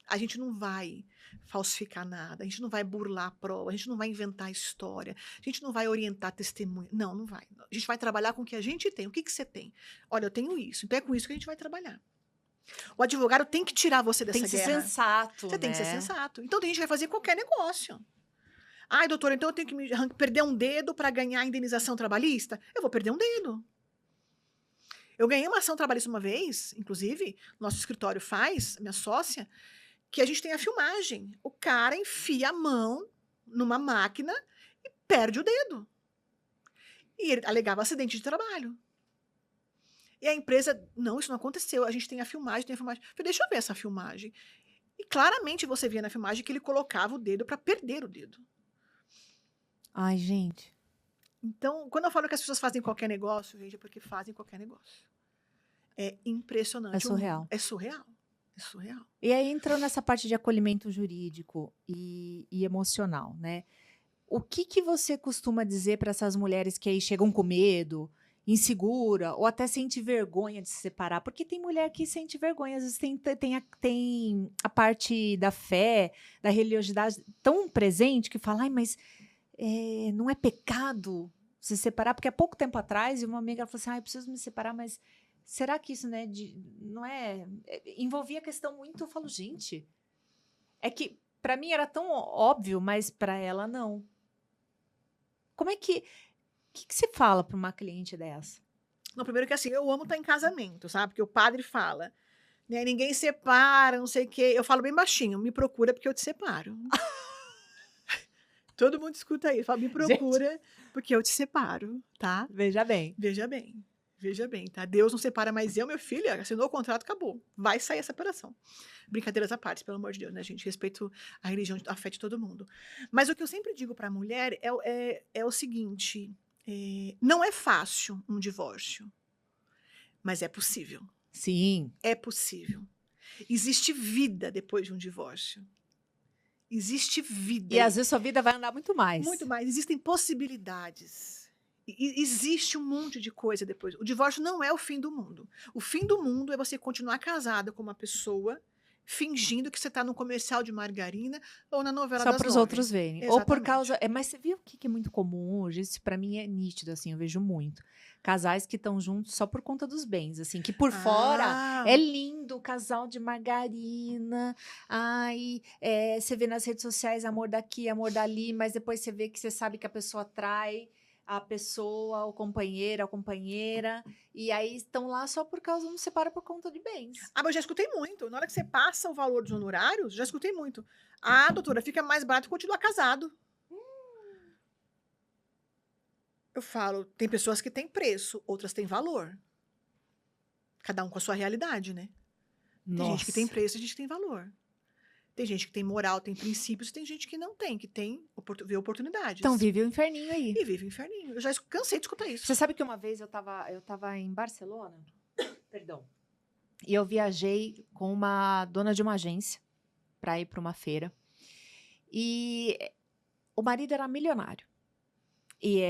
A gente não vai falsificar nada, a gente não vai burlar a prova, a gente não vai inventar história, a gente não vai orientar testemunha. Não vai. A gente vai trabalhar com o que a gente tem. O que você tem? Olha, eu tenho isso, então é com isso que a gente vai trabalhar. O advogado tem que tirar você dessa guerra. Tem que ser sensato, Você tem que ser sensato. Então tem gente que vai fazer qualquer negócio. Ai, doutora, então eu tenho que perder um dedo para ganhar a indenização trabalhista? Eu vou perder um dedo. Eu ganhei uma ação trabalhista uma vez, inclusive, nosso escritório faz, minha sócia, que a gente tem a filmagem. O cara enfia a mão numa máquina e perde o dedo. E ele alegava acidente de trabalho. E a empresa, não, isso não aconteceu, a gente tem a filmagem, tem a filmagem. Eu falei, deixa eu ver essa filmagem. E claramente você via na filmagem que ele colocava o dedo para perder o dedo. Ai, gente. Então, quando eu falo que as pessoas fazem qualquer negócio, gente, é porque fazem qualquer negócio. É impressionante. É surreal. É surreal. É surreal. E aí entrou nessa parte de acolhimento jurídico e emocional, né? O que você costuma dizer para essas mulheres que aí chegam com medo, insegura, ou até sente vergonha de se separar? Porque tem mulher que sente vergonha, às vezes tem a parte da fé, da religiosidade tão presente que fala, ai, mas não é pecado se separar? Porque há pouco tempo atrás, uma amiga falou assim, ai, eu preciso me separar, mas será que isso, né, não é... Envolvia a questão muito, eu falo, gente, é que para mim era tão óbvio, mas para ela não. Como é que você fala para uma cliente dessa? Não, primeiro que assim, eu amo estar em casamento, sabe? Porque o padre fala, né? Ninguém separa, não sei o quê. Eu falo bem baixinho, me procura porque eu te separo. Todo mundo escuta isso, fala, me procura Gente, porque eu te separo, tá? veja bem. Veja bem. Veja bem, tá? Deus não separa mais eu, meu filho, assinou o contrato, acabou. Vai sair a separação. Brincadeiras à parte, pelo amor de Deus, né, gente? Respeito a religião, a fé de todo mundo. Mas o que eu sempre digo pra mulher é o seguinte: não é fácil um divórcio, mas é possível. Sim. É possível. Existe vida depois de um divórcio. Existe vida. E às vezes sua vida vai andar muito mais. Muito mais. Existem possibilidades. Existe um monte de coisa depois. O divórcio não é o fim do mundo. O fim do mundo é você continuar casada com uma pessoa, fingindo que você está no comercial de margarina ou na novela Só das para os 9. outros verem. Ou por Exatamente. causa. Mas você viu o que é muito comum hoje? Isso para mim é nítido, assim, eu vejo muito. Casais que estão juntos só por conta dos bens, assim, que por fora é lindo, casal de margarina. Ai, você vê nas redes sociais amor daqui, amor dali, mas depois você vê que você sabe que a pessoa trai a pessoa, o companheiro, a companheira, e aí estão lá só por causa, não separa por conta de bens. Ah, mas eu já escutei muito. Na hora que você passa o valor dos honorários, já escutei muito. Ah, doutora, fica mais barato continuar casado. Eu falo, tem pessoas que têm preço, outras têm valor. Cada um com a sua realidade, né? Tem gente que tem preço, tem gente que tem valor. Tem gente que tem moral, tem princípios, tem gente que não tem, que vê oportunidades. Então vive o inferninho aí. E vive o inferninho. Eu já cansei de escutar isso. Você sabe que uma vez eu tava em Barcelona, perdão, e eu viajei com uma dona de uma agência para ir para uma feira. E o marido era milionário. E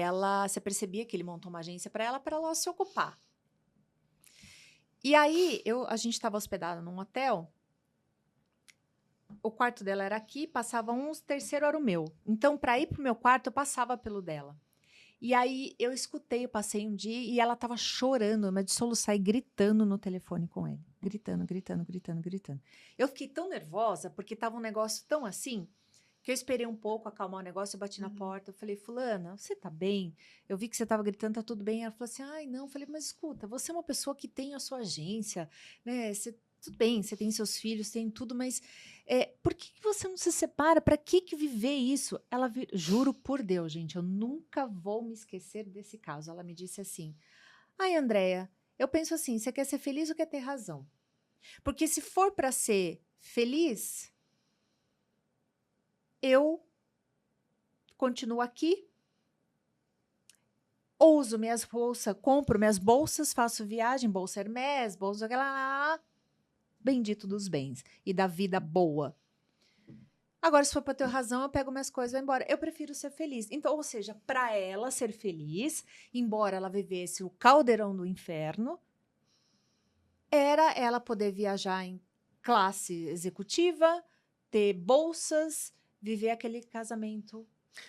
você percebia que ele montou uma agência para ela se ocupar. E aí, a gente estava hospedada num hotel. O quarto dela era aqui, passava o terceiro era o meu. Então, para ir pro meu quarto, eu passava pelo dela. E aí, eu passei um dia e ela estava chorando, mas de soluçar e gritando no telefone com ele. Gritando, gritando, gritando, gritando. Eu fiquei tão nervosa, porque estava um negócio tão assim, que eu esperei um pouco acalmar o negócio, eu bati na porta, eu falei, fulana, você tá bem? Eu vi que você estava gritando, tá tudo bem? Ela falou assim, ai, não. Eu falei, mas escuta, você é uma pessoa que tem a sua agência, né? Tudo bem, você tem seus filhos, tem tudo, mas por que você não se separa? Para que viver isso? Juro por Deus, gente, eu nunca vou me esquecer desse caso. Ela me disse assim, ai, Andréia, eu penso assim, você quer ser feliz ou quer ter razão? Porque se for para ser feliz, eu continuo aqui, uso minhas bolsas, compro minhas bolsas, faço viagem, bolsa Hermès, bolsa aquela... Bendito dos bens e da vida boa. Agora, se for para ter razão, eu pego minhas coisas e vou embora. Eu prefiro ser feliz. Então, ou seja, para ela ser feliz, embora ela vivesse o caldeirão do inferno, era ela poder viajar em classe executiva, ter bolsas, viver aquele casamento.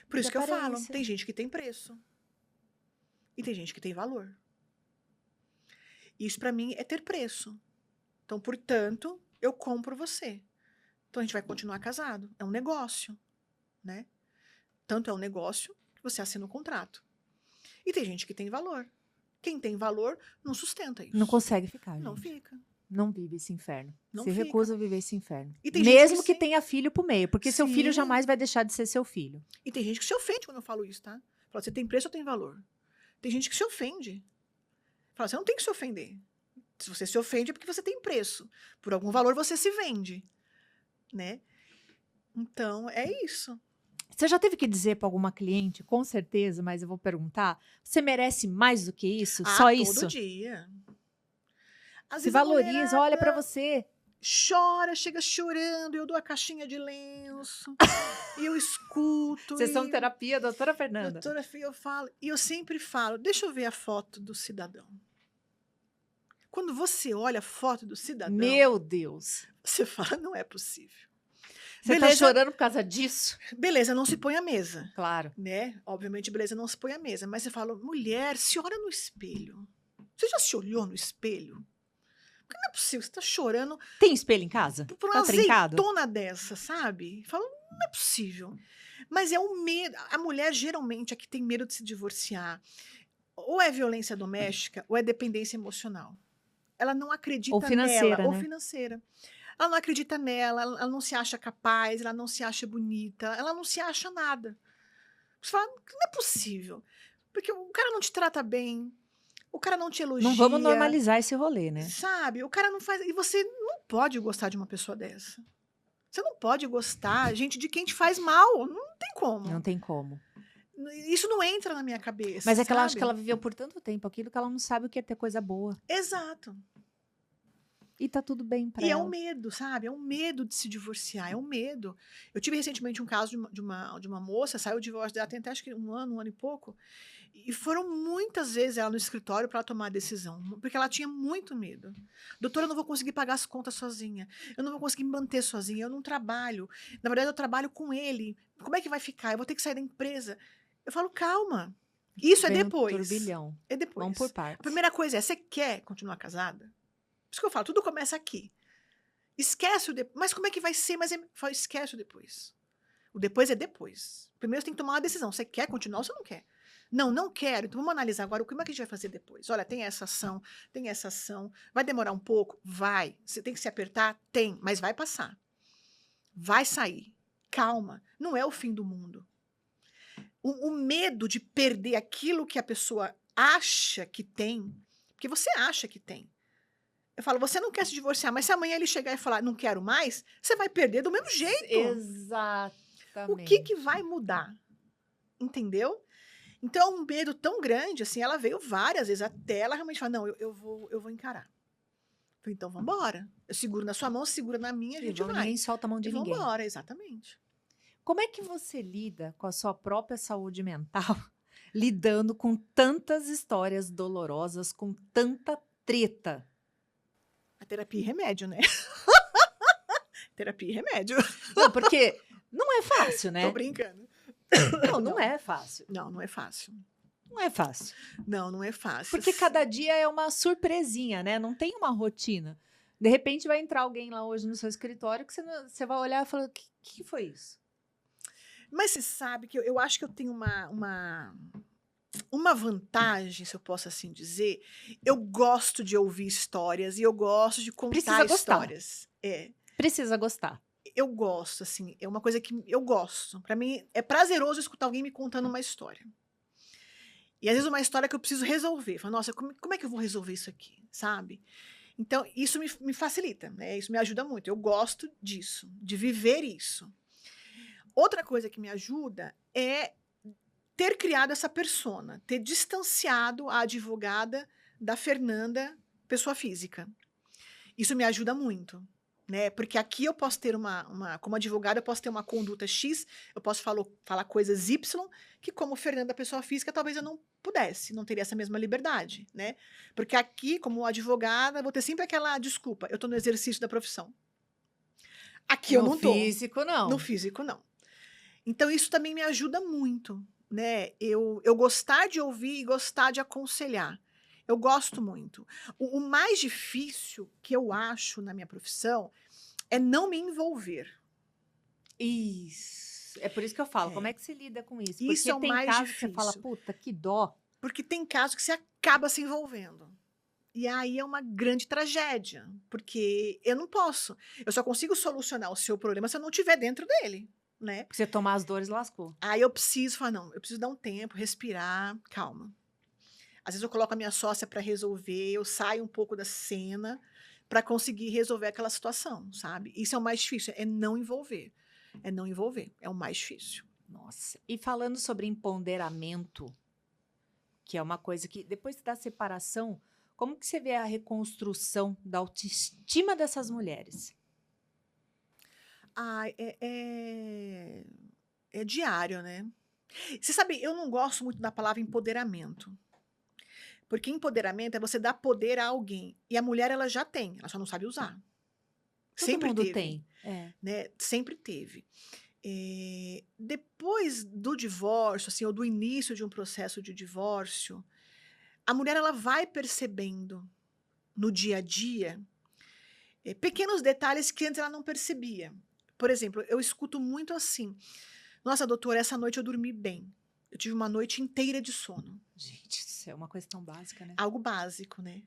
Por isso que eu falo, tem gente que tem preço. E tem gente que tem valor. Isso para mim é ter preço. Então, portanto, eu compro você. Então, a gente vai continuar casado. É um negócio, né? Tanto é um negócio que você assina um contrato. E tem gente que tem valor. Quem tem valor não sustenta isso. Não consegue ficar, Não gente. fica. Não vive esse inferno. Não Se fica. recusa a viver esse inferno. E tem gente Mesmo que sim. tenha filho pro meio, porque seu filho Sim. jamais vai deixar de ser seu filho. E tem gente que se ofende quando eu falo isso, tá? Fala, você tem preço ou tem valor? Tem gente que se ofende. Fala, você não tem que se ofender. Se você se ofende é porque você tem preço. Por algum valor você se vende, né? Então, é isso. Você já teve que dizer para alguma cliente, com certeza, mas eu vou perguntar, você merece mais do que isso? Só isso? Todo dia. Às Se vezes a valoriza, olha para mulherada você. chora, chega chorando, eu dou a caixinha de lenço, e eu escuto. Sessão e terapia, doutora Fernanda. doutora Fê, eu falo, e eu sempre falo, deixa eu ver a foto do cidadão. Quando você olha a foto do cidadão, Meu Deus. você fala, não é possível. Você tá chorando por causa disso? Beleza, não se põe à mesa, Claro. né? Obviamente, beleza, não se põe à mesa. Mas você fala, mulher, se olha no espelho. Você já se olhou no espelho? Porque não é possível, você tá chorando Tem espelho em casa? por uma Tá trincado? azeitona dessa, sabe? Fala, não é possível. Mas é o medo. A mulher, geralmente, é que tem medo de se divorciar. Ou é violência doméstica, ou é dependência emocional. Ela não acredita Ou financeira, nela. Ou né? financeira. Ela não acredita nela, ela não se acha capaz, ela não se acha bonita, ela não se acha nada. Você fala, não é possível. Porque o cara não te trata bem, o cara não te elogia. Não vamos normalizar esse rolê, né? Sabe? O cara não faz. E você não pode gostar de uma pessoa dessa. Você não pode gostar, gente, de quem te faz mal. Não tem como. Não tem como. Isso não entra na minha cabeça. Mas é que ela acha sabe? que ela viveu por tanto tempo aquilo que ela não sabe o que é ter coisa boa. Exato. E tá tudo bem pra E é ela. um medo, sabe? É um medo de se divorciar, é um medo. Eu tive recentemente um caso de uma moça, saiu o divórcio dela tem até acho que um ano e pouco, e foram muitas vezes ela no escritório para tomar a decisão, porque ela tinha muito medo. Doutora, eu não vou conseguir pagar as contas sozinha, eu não vou conseguir me manter sozinha, eu não trabalho. Na verdade, eu trabalho com ele. Como é que vai ficar? Eu vou ter que sair da empresa. Eu falo, calma. Isso Vem é um depois. turbilhão. É depois. Vamos por A partes. primeira coisa é, você quer continuar casada? Por isso que eu falo, tudo começa aqui. Esquece o depois. Mas como é que vai ser? Mas fala, esquece o depois. O depois é depois. Primeiro você tem que tomar uma decisão. Você quer continuar ou você não quer? Não, não quero. Então vamos analisar agora como é que a gente vai fazer depois. Olha, tem essa ação, tem essa ação. Vai demorar um pouco? Vai. Você tem que se apertar? Tem, mas vai passar. Vai sair. Calma. Não é o fim do mundo. O medo de perder aquilo que a pessoa acha que tem, porque você acha que tem. Eu falo, você não quer se divorciar, mas se amanhã ele chegar e falar, não quero mais, você vai perder do mesmo jeito. Exatamente. O que vai mudar? Entendeu? Então, é um medo tão grande, assim, ela veio várias vezes, até ela realmente falar, não, eu vou encarar. Eu falei, então, vamos embora. Eu seguro na sua mão, segura na minha, a gente vai. Ninguém solta a mão de E ninguém. vamos embora, exatamente. Como é que você lida com a sua própria saúde mental, lidando com tantas histórias dolorosas, com tanta treta? A terapia e remédio, né? Terapia e remédio. Não, porque não é fácil, né? Tô brincando. Não é fácil. Não, não é fácil. Não é fácil. Não, não é fácil. Porque cada dia é uma surpresinha, né? Não tem uma rotina. De repente vai entrar alguém lá hoje no seu escritório que você vai olhar e falar, o que foi isso? Mas você sabe que eu acho que eu tenho uma vantagem, se eu posso assim dizer. Eu gosto de ouvir histórias e eu gosto de contar Precisa gostar. histórias. É. Precisa gostar. Eu gosto, assim, é uma coisa que eu gosto. Pra mim, é prazeroso escutar alguém me contando uma história. E às vezes uma história que eu preciso resolver. Falo, nossa, como é que eu vou resolver isso aqui, sabe? Então, isso me facilita, né? Isso me ajuda muito. Eu gosto disso, de viver isso. Outra coisa que me ajuda é ter criado essa persona, ter distanciado a advogada da Fernanda, pessoa física. Isso me ajuda muito, né? Porque aqui eu posso ter como advogada, eu posso ter uma conduta X, eu posso falar coisas Y, que como Fernanda, pessoa física, talvez eu não pudesse, não teria essa mesma liberdade, né? Porque aqui, como advogada, eu vou ter sempre aquela desculpa, eu estou no exercício da profissão. Aqui eu não estou. No físico, não. No físico, não. Então, isso também me ajuda muito, né? Eu gostar de ouvir e gostar de aconselhar. Eu gosto muito. O mais difícil que eu acho na minha profissão é não me envolver. Isso. isso. É por isso que eu falo, É. como é que você lida com isso? Isso Porque é o tem mais casos que você fala, difícil. puta, que dó. Porque tem casos que você acaba se envolvendo. E aí é uma grande tragédia, porque eu não posso. Eu só consigo solucionar o seu problema se eu não estiver dentro dele, né? Porque você tomar as dores, lascou. Aí eu preciso falar, não, eu preciso dar um tempo, respirar, calma. Às vezes eu coloco a minha sócia para resolver, eu saio um pouco da cena para conseguir resolver aquela situação, sabe? Isso é o mais difícil, é não envolver. É não envolver, é o mais difícil. Nossa. E falando sobre empoderamento, que é uma coisa que, depois da separação, como que você vê a reconstrução da autoestima dessas mulheres? Ah, é diário, né? Você sabe, eu não gosto muito da palavra empoderamento. Porque empoderamento é você dar poder a alguém. E a mulher, ela já tem, ela só não sabe usar. Todo Sempre mundo teve, tem. É. né? Sempre teve. Depois do divórcio, assim, ou do início de um processo de divórcio, a mulher ela vai percebendo no dia a dia pequenos detalhes que antes ela não percebia. Por exemplo, eu escuto muito assim: nossa, doutora, essa noite eu dormi bem. Eu tive uma noite inteira de sono. Gente, isso é uma coisa tão básica, né? Algo básico, né?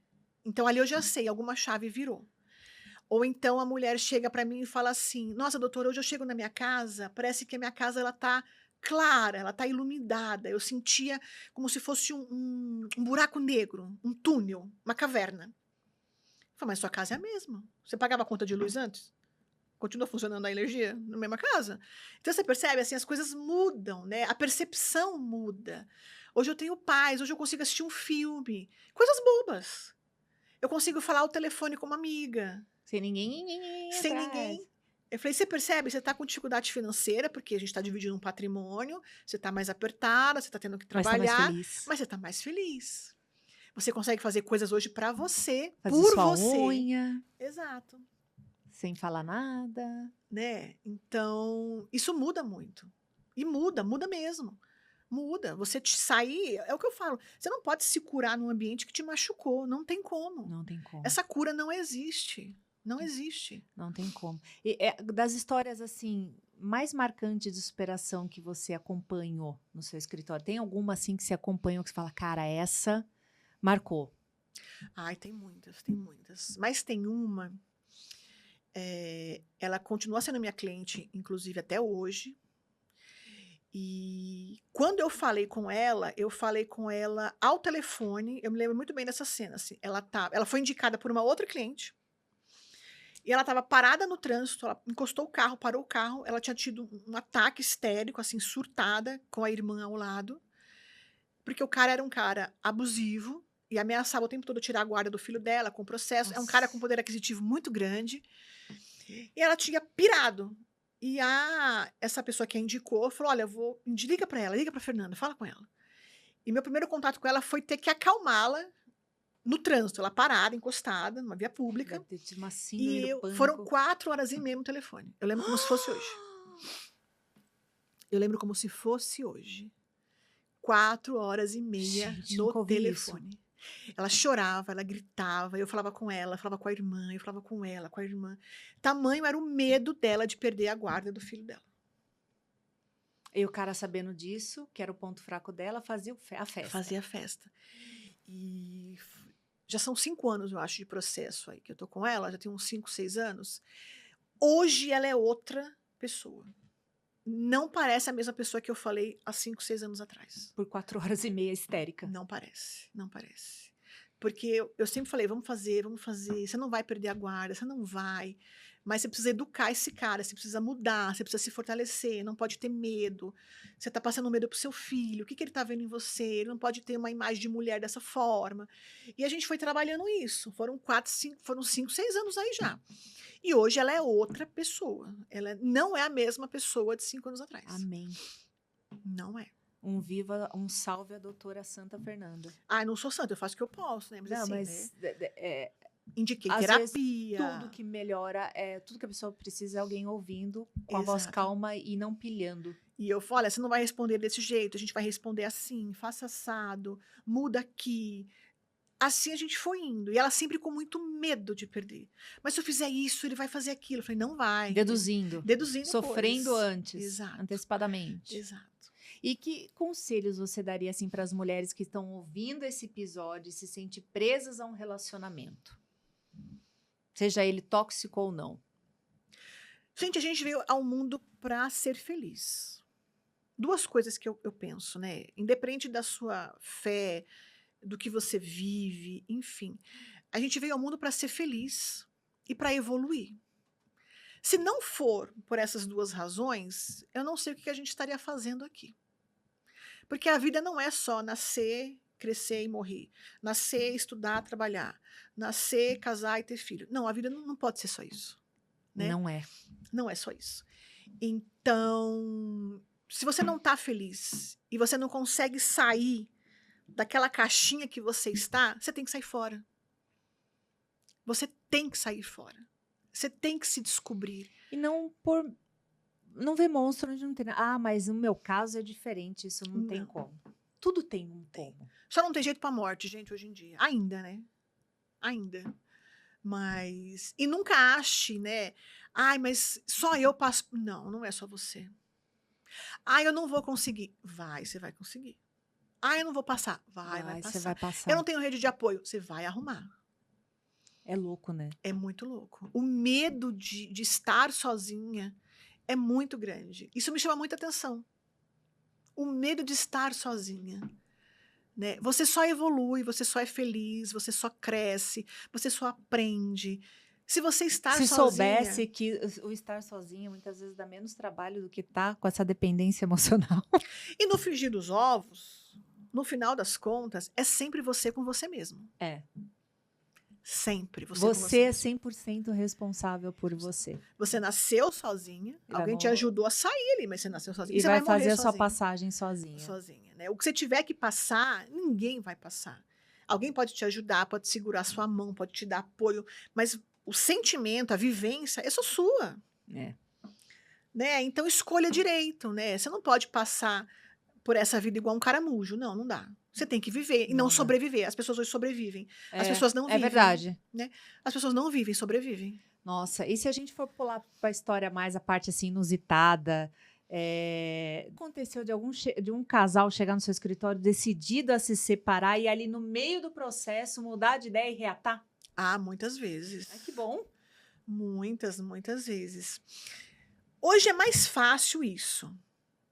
Então ali eu já sei, alguma chave virou. Ou então a mulher chega para mim e fala assim: nossa, doutora, hoje eu chego na minha casa, parece que a minha casa ela tá clara, ela tá iluminada. Eu sentia como se fosse um buraco negro, um túnel, uma caverna. Eu falei, mas sua casa é a mesma. Você pagava a conta de luz antes? Continua funcionando a energia na mesma casa? Então você percebe, assim, as coisas mudam, né? A percepção muda. Hoje eu tenho paz, hoje eu consigo assistir um filme. Coisas bobas. Eu consigo falar ao telefone com uma amiga. Sem ninguém Sem atrás. ninguém. Eu falei, você percebe? Você está com dificuldade financeira, porque a gente está dividindo um patrimônio, você está mais apertada, você está tendo que Mas tá mais trabalhar, feliz. mas você está mais feliz. Você consegue fazer coisas hoje para você, Fazer por sua você. unha, Exato. sem falar nada. Né? Então, isso muda muito. E muda mesmo. Muda. Você sair, é o que eu falo, você não pode se curar num ambiente que te machucou, não tem como. Não tem como. Essa cura não existe. Não existe. Não tem como. E das histórias, assim, mais marcantes de superação que você acompanhou no seu escritório, tem alguma, assim, que você acompanhou que você fala, cara, essa marcou? Ai, tem muitas, tem muitas. Mas tem uma, ela continua sendo minha cliente, inclusive até hoje. E quando eu falei com ela ao telefone, eu me lembro muito bem dessa cena, assim, ela foi indicada por uma outra cliente, e ela estava parada no trânsito, ela encostou o carro, parou o carro, ela tinha tido um ataque histérico, assim, surtada, com a irmã ao lado, porque o cara era um cara abusivo, e ameaçava o tempo todo tirar a guarda do filho dela, com processo, é um cara com poder aquisitivo muito grande, e ela tinha pirado. E essa pessoa que a indicou falou: olha, liga para ela, liga para Fernanda, fala com ela. E meu primeiro contato com ela foi ter que acalmá-la no trânsito, ela parada, encostada, numa via pública. Deve ter tido uma síndrome do pânico. Foram 4 horas e meia no telefone. Eu lembro como se fosse hoje. Eu lembro como se fosse hoje. 4 horas e meia Gente, no nunca ouvi telefone. Ela chorava, ela gritava, eu falava com ela, falava com a irmã, eu falava com ela, com a irmã. Tamanho era o medo dela de perder a guarda do filho dela. E o cara, sabendo disso, que era o ponto fraco dela, fazia a festa. Fazia a festa. E já são 5 anos, eu acho, de processo aí que eu tô com ela, já tem uns 5, 6 anos. Hoje ela é outra pessoa. Não parece a mesma pessoa que eu falei há 5, 6 anos atrás. Por 4 horas e meia histérica. Não parece, não parece. Porque eu sempre falei, vamos fazer, você não vai perder a guarda, você não vai. Mas você precisa educar esse cara, você precisa mudar, você precisa se fortalecer, não pode ter medo. Você está passando medo pro seu filho, o que ele está vendo em você? Ele não pode ter uma imagem de mulher dessa forma. E a gente foi trabalhando isso. Foram 5, 6 anos aí já. E hoje ela é outra pessoa. Ela não é a mesma pessoa de 5 anos atrás. Amém. Não é. Um salve à doutora Santa Fernanda. Ah, eu não sou santa, eu faço o que eu posso, né? Mas, Não, assim, mas né? Indiquei às terapia. tudo que melhora, tudo que a pessoa precisa é alguém ouvindo com a voz Exato. calma e não pilhando. E eu falo, olha, você não vai responder desse jeito, a gente vai responder assim, faça assado, muda aqui. assim a gente foi indo. E ela sempre com muito medo de perder. Mas se eu fizer isso, ele vai fazer aquilo. Eu falei, não vai. Deduzindo. Deduzindo Sofrendo coisas. antes, Exato. antecipadamente. Exato. E que conselhos você daria assim para as mulheres que estão ouvindo esse episódio e se sentem presas a um relacionamento? Seja ele tóxico ou não. Gente, a gente veio ao mundo para ser feliz. Duas coisas que eu penso, né? Independente da sua fé, do que você vive, enfim. A gente veio ao mundo para ser feliz e para evoluir. Se não for por essas duas razões, eu não sei o que a gente estaria fazendo aqui. Porque a vida não é só nascer, crescer e morrer. Nascer, estudar, trabalhar. Nascer, casar e ter filho. Não, a vida não pode ser só isso. Né? Não é. Não é só isso. Então, se você não está feliz e você não consegue sair daquela caixinha que você está, você tem que sair fora. Você tem que sair fora. Você tem que se descobrir. E não ver monstro onde não tem nada. Ah, mas no meu caso é diferente, isso não tem como. Tudo tem um como. Só não tem jeito pra morte, gente, hoje em dia. Ainda, né? Ainda. Mas... E nunca ache, né? Ai, mas só eu passo... Não, não é só você. Ai, eu não vou conseguir. Vai, você vai conseguir. Ai, eu não vou passar. Vai passar. Você vai passar. Eu não tenho rede de apoio. Você vai arrumar. É louco, né? É muito louco. O medo de estar sozinha é muito grande. Isso me chama muita atenção. O medo de estar sozinha. Né? Você só evolui, você só é feliz, você só cresce, você só aprende. Se você estar sozinha... Se soubesse que o estar sozinha muitas vezes dá menos trabalho do que estar com essa dependência emocional. E no frigir dos ovos, no final das contas, é sempre você com você mesmo. É. Sempre você Você com você é mesmo. 100% responsável por você. Você nasceu sozinha, alguém te ajudou a sair ali, mas você nasceu sozinha. E você vai vai morrer fazer a sua sozinha. passagem sozinha. Sozinha, né? O que você tiver que passar, ninguém vai passar. Alguém pode te ajudar, pode segurar sua mão, pode te dar apoio, mas o sentimento, a vivência, é só sua. É. Né? Então escolha direito, né? Você não pode passar por essa vida igual um caramujo. Não, não dá. Você tem que viver e não sobreviver. As pessoas hoje sobrevivem. As pessoas não vivem. É verdade. Né? As pessoas não vivem, sobrevivem. Nossa, e se a gente for pular para a história mais, a parte assim inusitada, aconteceu de um casal chegar no seu escritório decidido a se separar e ali no meio do processo mudar de ideia e reatar? Ah, muitas vezes. Ai, que bom. Muitas vezes. Hoje é mais fácil isso,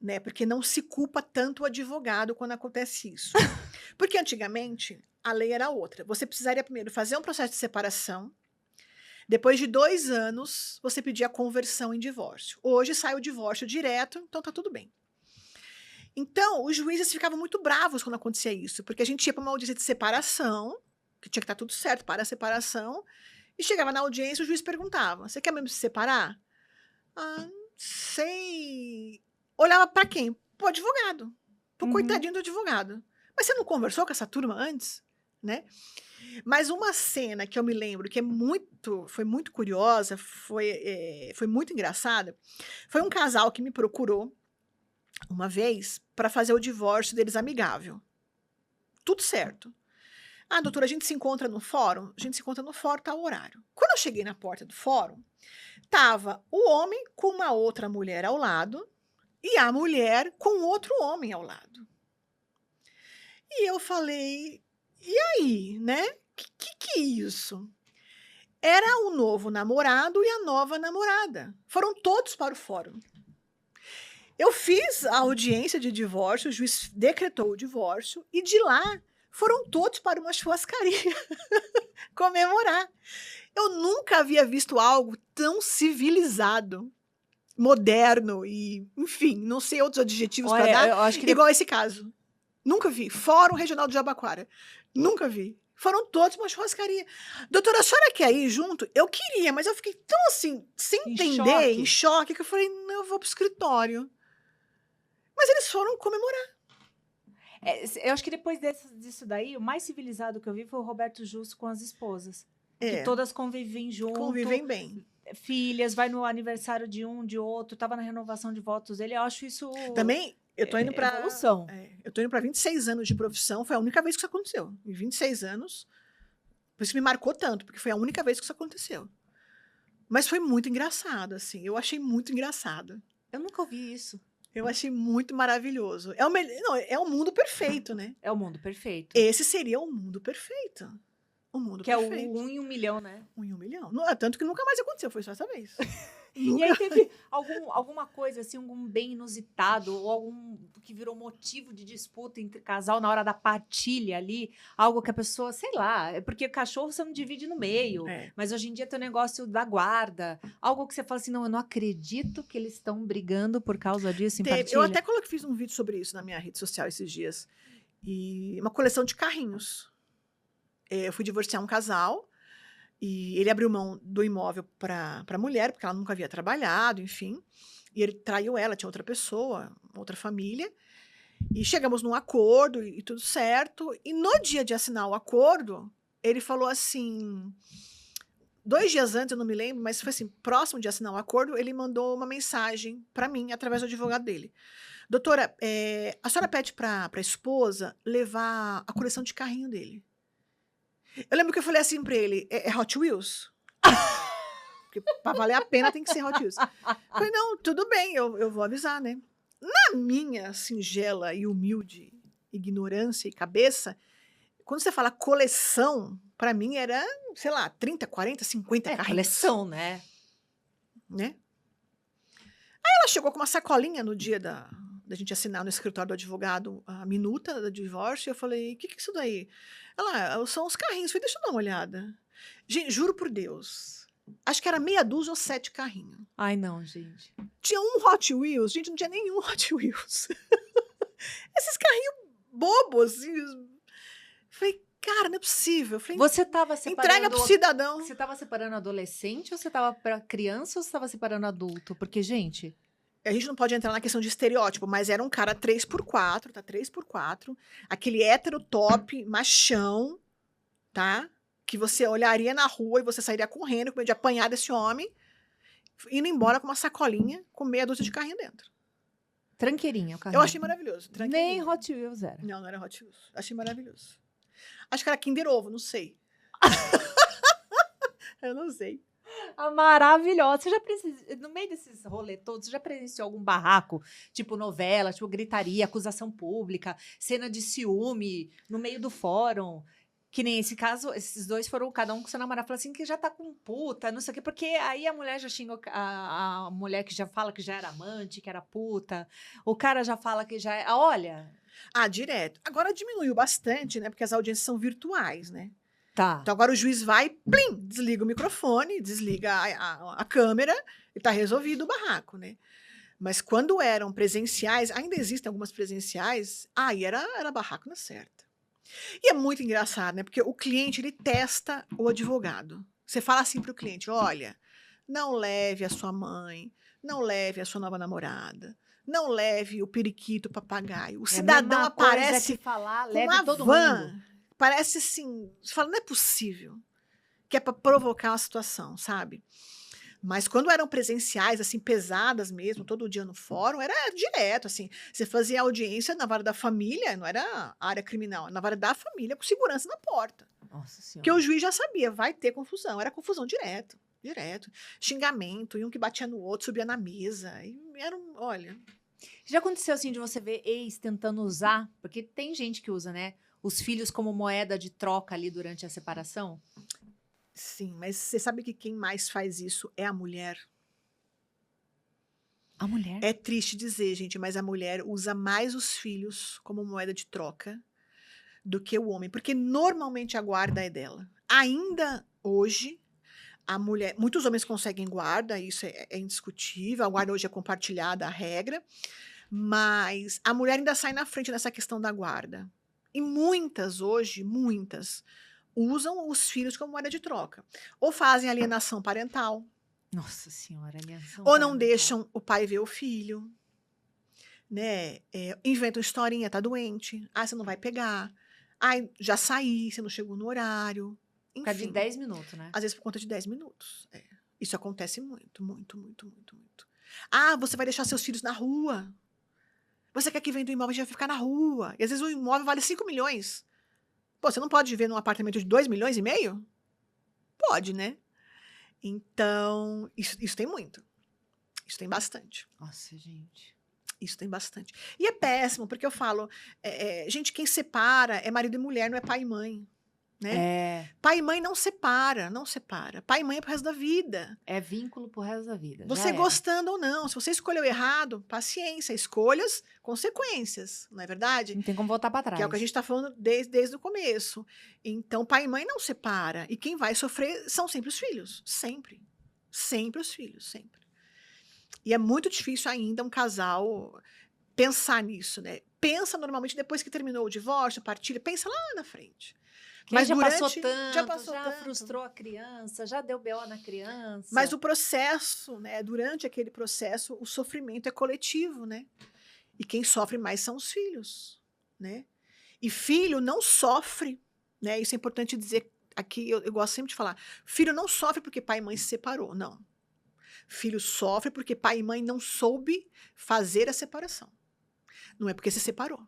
né? Porque não se culpa tanto o advogado quando acontece isso. Porque antigamente a lei era outra. Você precisaria primeiro fazer um processo de separação. Depois de 2 anos, você pedia conversão em divórcio. Hoje sai o divórcio direto, então tá tudo bem. Então, os juízes ficavam muito bravos quando acontecia isso, porque a gente ia para uma audiência de separação, que tinha que estar tudo certo para a separação, e chegava na audiência, o juiz perguntava, você quer mesmo se separar? Ah, não sei. Olhava para quem? Pro advogado. Pro coitadinho do advogado. Mas você não conversou com essa turma antes? Né? Mas uma cena que eu me lembro que foi muito curiosa, foi muito engraçada, foi um casal que me procurou uma vez para fazer o divórcio deles amigável. Tudo certo. Ah, doutora, a gente se encontra no fórum? A gente se encontra no fórum, tá o horário. Quando eu cheguei na porta do fórum, tava o homem com uma outra mulher ao lado e a mulher com outro homem ao lado. E eu falei, e aí, né? Que é isso? Era o novo namorado e a nova namorada. Foram todos para o fórum. Eu fiz a audiência de divórcio, o juiz decretou o divórcio e de lá foram todos para uma churrascaria comemorar. Eu nunca havia visto algo tão civilizado, moderno e, enfim, não sei outros adjetivos para dar, eu acho que igual esse caso. Nunca vi. Fórum Regional do Jabaquara. Nunca vi. Foram todos para uma churrascaria. Doutora, a senhora quer ir junto? Eu queria, mas eu fiquei tão assim, sem entender, em choque, que eu falei, não, eu vou pro escritório. Mas eles foram comemorar. Eu acho que depois disso daí, o mais civilizado que eu vi foi o Roberto Justo com as esposas. Que todas convivem junto. Convivem bem. Filhas, vai no aniversário de um, de outro, tava na renovação de votos dele. Eu acho isso... Também, Eu tô indo pra... evolução. Eu tô indo pra 26 anos de profissão, foi a única vez que isso aconteceu. Em 26 anos, por isso me marcou tanto, porque foi a única vez que isso aconteceu. Mas foi muito engraçado, assim, eu achei muito engraçado. Eu nunca ouvi isso. Eu achei muito maravilhoso. Não, é o mundo perfeito, né? É o mundo perfeito. Esse seria o mundo perfeito. O mundo Que é perfeito. o 1 em 1 milhão, né? 1 em 1 milhão. Não, tanto que nunca mais aconteceu, foi só essa vez. E aí teve alguma coisa, assim, algum bem inusitado, ou algum que virou motivo de disputa entre casal na hora da partilha ali, algo que a pessoa, sei lá, é porque cachorro você não divide no meio, mas hoje em dia tem o negócio da guarda, algo que você fala assim, não, eu não acredito que eles estão brigando por causa disso em partilha. Eu até fiz um vídeo sobre isso na minha rede social esses dias. E uma coleção de carrinhos. Eu fui divorciar um casal, e ele abriu mão do imóvel para a mulher, porque ela nunca havia trabalhado, enfim. E ele traiu ela, tinha outra pessoa, outra família. E chegamos num acordo e tudo certo. E no dia de assinar o acordo, ele falou assim... 2 dias antes, eu não me lembro, mas foi assim, próximo de assinar o acordo, ele mandou uma mensagem para mim, através do advogado dele. Doutora, a senhora pede para a esposa levar a coleção de carrinho dele. Eu lembro que eu falei assim pra ele, é Hot Wheels? Porque pra valer a pena tem que ser Hot Wheels. Eu falei, não, tudo bem, eu vou avisar, né? Na minha singela e humilde ignorância e cabeça, quando você fala coleção, pra mim era, sei lá, 30, 40, 50 carrinhos. Coleção, né? Aí ela chegou com uma sacolinha no dia da gente assinar no escritório do advogado a minuta do divórcio, e eu falei, o que é isso daí? Ela, são os carrinhos. Eu falei, deixa eu dar uma olhada. Gente, juro por Deus, acho que era meia dúzia ou 7 carrinhos. Ai, não, gente. Tinha um Hot Wheels, gente, não tinha nenhum Hot Wheels. Esses carrinhos bobos, assim. Falei, cara, não é possível. Falei, você tava separando... Entrega pro cidadão. Você tava separando adolescente ou você tava para criança ou você tava separando adulto? Porque, gente... A gente não pode entrar na questão de estereótipo, mas era um cara 3x4, tá? 3x4. Aquele hétero top, machão, tá? Que você olharia na rua e você sairia correndo com medo de apanhar desse homem, indo embora com uma sacolinha com meia dúzia de carrinho dentro. Tranqueirinha o carrinho. Eu achei maravilhoso. Nem Hot Wheels era. Não, não era Hot Wheels. Achei maravilhoso. Acho que era Kinder Ovo, não sei. Eu não sei. Maravilhosa. Você já presenciou, no meio desses rolês todos, você já presenciou algum barraco, tipo novela, tipo gritaria, acusação pública, cena de ciúme no meio do fórum? Que nem esse caso, esses dois foram cada um com seu namorado, falou assim que já tá com puta, não sei o quê, porque aí a mulher já xingou a mulher que já fala que já era amante, que era puta, o cara já fala que já é, olha... Direto. Agora diminuiu bastante, né, porque as audiências são virtuais, né? Tá. Então agora o juiz vai, plim, desliga o microfone, desliga a câmera e tá resolvido o barraco, né? Mas quando eram presenciais, ainda existem algumas presenciais, aí era barraco na certa. E é muito engraçado, né? Porque o cliente, ele testa o advogado. Você fala assim pro cliente, olha, não leve a sua mãe, não leve a sua nova namorada, não leve o periquito, o papagaio. O cidadão aparece que falar, com leve uma todo van. mundo. Parece assim, você fala, não é possível, que é para provocar uma situação, sabe? Mas quando eram presenciais, assim, pesadas mesmo, todo dia no fórum, era direto, assim, você fazia audiência na vara da família, não era área criminal, na vara da família, com segurança na porta. Nossa Senhora. Porque o juiz já sabia, vai ter confusão, era confusão direto, xingamento, e um que batia no outro, subia na mesa, e era olha... Já aconteceu assim de você ver ex tentando usar, porque tem gente que usa, né? Os filhos como moeda de troca ali durante a separação? Sim, mas você sabe que quem mais faz isso é a mulher? A mulher? É triste dizer, gente, mas a mulher usa mais os filhos como moeda de troca do que o homem, porque normalmente a guarda é dela. Ainda hoje, a mulher... Muitos homens conseguem guarda, isso é indiscutível, a guarda hoje é compartilhada, a regra, mas a mulher ainda sai na frente nessa questão da guarda. E muitas hoje, usam os filhos como moeda de troca. Ou fazem alienação parental. Nossa Senhora, alienação ou não parental. deixam o pai ver o filho. Né? Inventam historinha, tá doente. Você não vai pegar. Já saí, você não chegou no horário. Enfim. Por causa de 10 minutos, né? Às vezes por conta de 10 minutos. Isso acontece muito, muito, muito, muito, muito. Você vai deixar seus filhos na rua. Você quer que venda o imóvel, a gente vai ficar na rua. E às vezes o imóvel vale 5 milhões. Pô, você não pode viver num apartamento de 2,5 milhões? Pode, né? Então, isso tem muito. Isso tem bastante. Nossa, gente. Isso tem bastante. E é péssimo, porque eu falo, gente, quem separa é marido e mulher, não é pai e mãe. Né? Pai e mãe não separa, não separa. Pai e mãe é pro resto da vida. É vínculo pro resto da vida. Você gostando ou não. Se você escolheu errado, paciência, escolhas, consequências, não é verdade? Não tem como voltar para trás. Que é o que a gente tá falando desde o começo. Então, pai e mãe não separa. E quem vai sofrer são sempre os filhos. Sempre. Sempre os filhos, sempre. E é muito difícil ainda um casal pensar nisso, né? Pensa normalmente depois que terminou o divórcio, a partilha, pensa lá na frente. Mas já passou tanto, já frustrou a criança, já deu BO na criança. Mas o processo, né? Durante aquele processo, o sofrimento é coletivo, né? E quem sofre mais são os filhos, né? E filho não sofre, né? Isso é importante dizer aqui, eu gosto sempre de falar. Filho não sofre porque pai e mãe se separou, não. Filho sofre porque pai e mãe não soube fazer a separação. Não é porque se separou.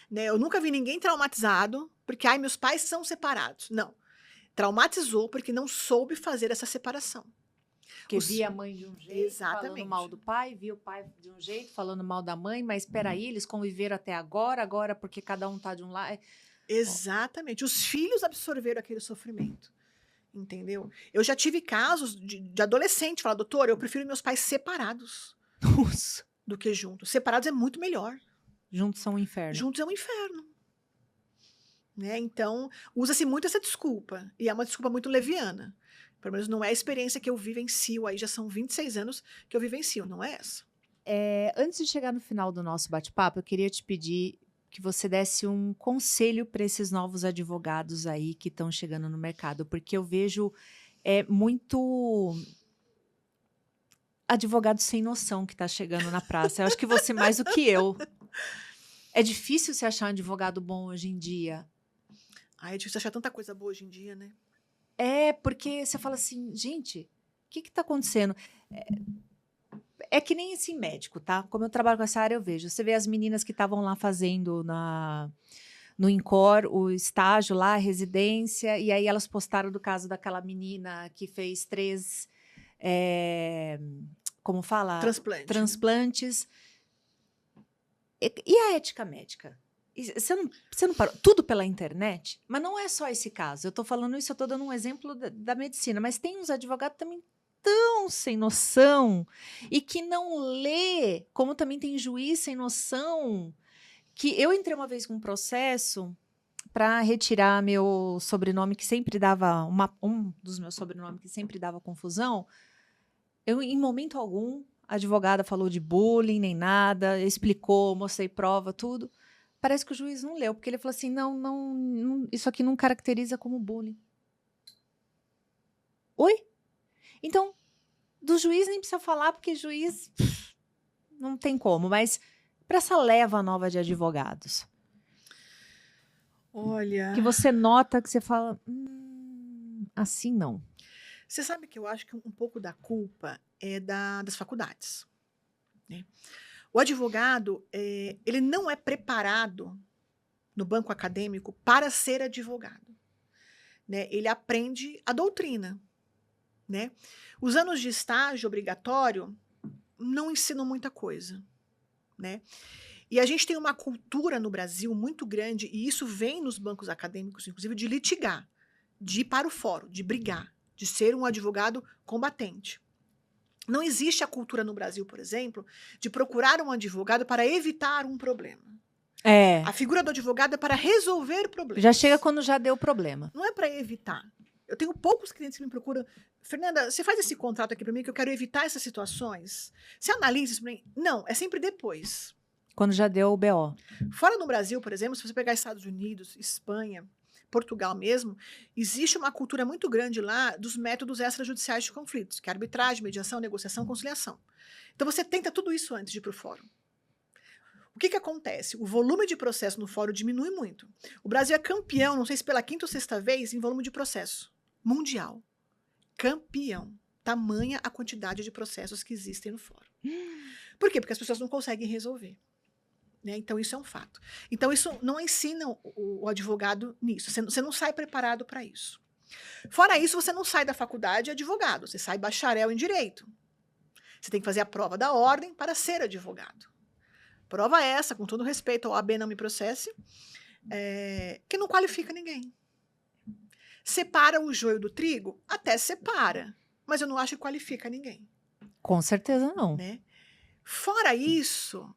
Né? Eu nunca vi ninguém traumatizado porque, meus pais são separados. Não. Traumatizou porque não soube fazer essa separação. Porque via a mãe de um jeito, exatamente, falando mal do pai, via o pai de um jeito, falando mal da mãe, mas espera aí, eles conviveram até agora porque cada um tá de um lado. Exatamente. Os filhos absorveram aquele sofrimento. Entendeu? Eu já tive casos de adolescente falar, doutor, eu prefiro meus pais separados. Nossa. Do que juntos. Separados é muito melhor. Juntos são um inferno. Juntos é um inferno. Né? Então, usa-se muito essa desculpa. E é uma desculpa muito leviana. Pelo menos não é a experiência que eu vivencio. Aí já são 26 anos que eu vivencio. Não é essa. Antes de chegar no final do nosso bate-papo, eu queria te pedir que você desse um conselho para esses novos advogados aí que estão chegando no mercado. Porque eu vejo muito advogado sem noção que está chegando na praça. Eu acho que você mais do que eu. É difícil se achar um advogado bom hoje em dia. É difícil achar tanta coisa boa hoje em dia, né? Porque você fala assim, gente, o que está acontecendo? É que nem esse médico, tá? Como eu trabalho com essa área, eu vejo. Você vê as meninas que estavam lá fazendo no INCOR o estágio lá, a residência, e aí elas postaram do caso daquela menina que fez 3... como fala? Transplantes. E a ética médica? Você não parou? Tudo pela internet? Mas não é só esse caso. Eu estou falando isso, eu estou dando um exemplo da medicina. Mas tem uns advogados também tão sem noção e que não lê, como também tem juiz sem noção. Que eu entrei uma vez com um processo para retirar meu sobrenome, que sempre dava... um dos meus sobrenomes que sempre dava confusão. Eu, em momento algum, a advogada falou de bullying, nem nada, explicou, mostrei prova, tudo. Parece que o juiz não leu, porque ele falou assim, não, isso aqui não caracteriza como bullying. Oi? Então, do juiz nem precisa falar, porque juiz não tem como, mas para essa leva nova de advogados. Olha... Que você nota, que você fala, assim não. Você sabe que eu acho que um pouco da culpa é das faculdades. Né? O advogado, ele não é preparado no banco acadêmico para ser advogado. Né? Ele aprende a doutrina. Né? Os anos de estágio obrigatório não ensinam muita coisa. Né? E a gente tem uma cultura no Brasil muito grande, e isso vem nos bancos acadêmicos, inclusive, de litigar, de ir para o fórum, de brigar, de ser um advogado combatente. Não existe a cultura no Brasil, por exemplo, de procurar um advogado para evitar um problema. A figura do advogado é para resolver problemas. Já chega quando já deu problema. Não é para evitar. Eu tenho poucos clientes que me procuram. Fernanda, você faz esse contrato aqui para mim que eu quero evitar essas situações? Você analisa isso para mim? Não, é sempre depois. Quando já deu o BO. Fora no Brasil, por exemplo, se você pegar Estados Unidos, Espanha, Portugal mesmo, existe uma cultura muito grande lá dos métodos extrajudiciais de conflitos, que é arbitragem, mediação, negociação, conciliação. Então você tenta tudo isso antes de ir para o fórum. O que acontece? O volume de processo no fórum diminui muito. O Brasil é campeão, não sei se pela 5ª ou 6ª vez, em volume de processo. Mundial. Campeão. Tamanha a quantidade de processos que existem no fórum. Por quê? Porque as pessoas não conseguem resolver. né? Então, isso é um fato. Então, isso não ensina o advogado nisso. Você não sai preparado para isso. Fora isso, você não sai da faculdade advogado, você sai bacharel em direito. Você tem que fazer a prova da ordem para ser advogado. Prova essa, com todo respeito ao AB não me processe, que não qualifica ninguém. Separa o joio do trigo? Até separa, mas eu não acho que qualifica ninguém. Com certeza não. Né? Fora isso,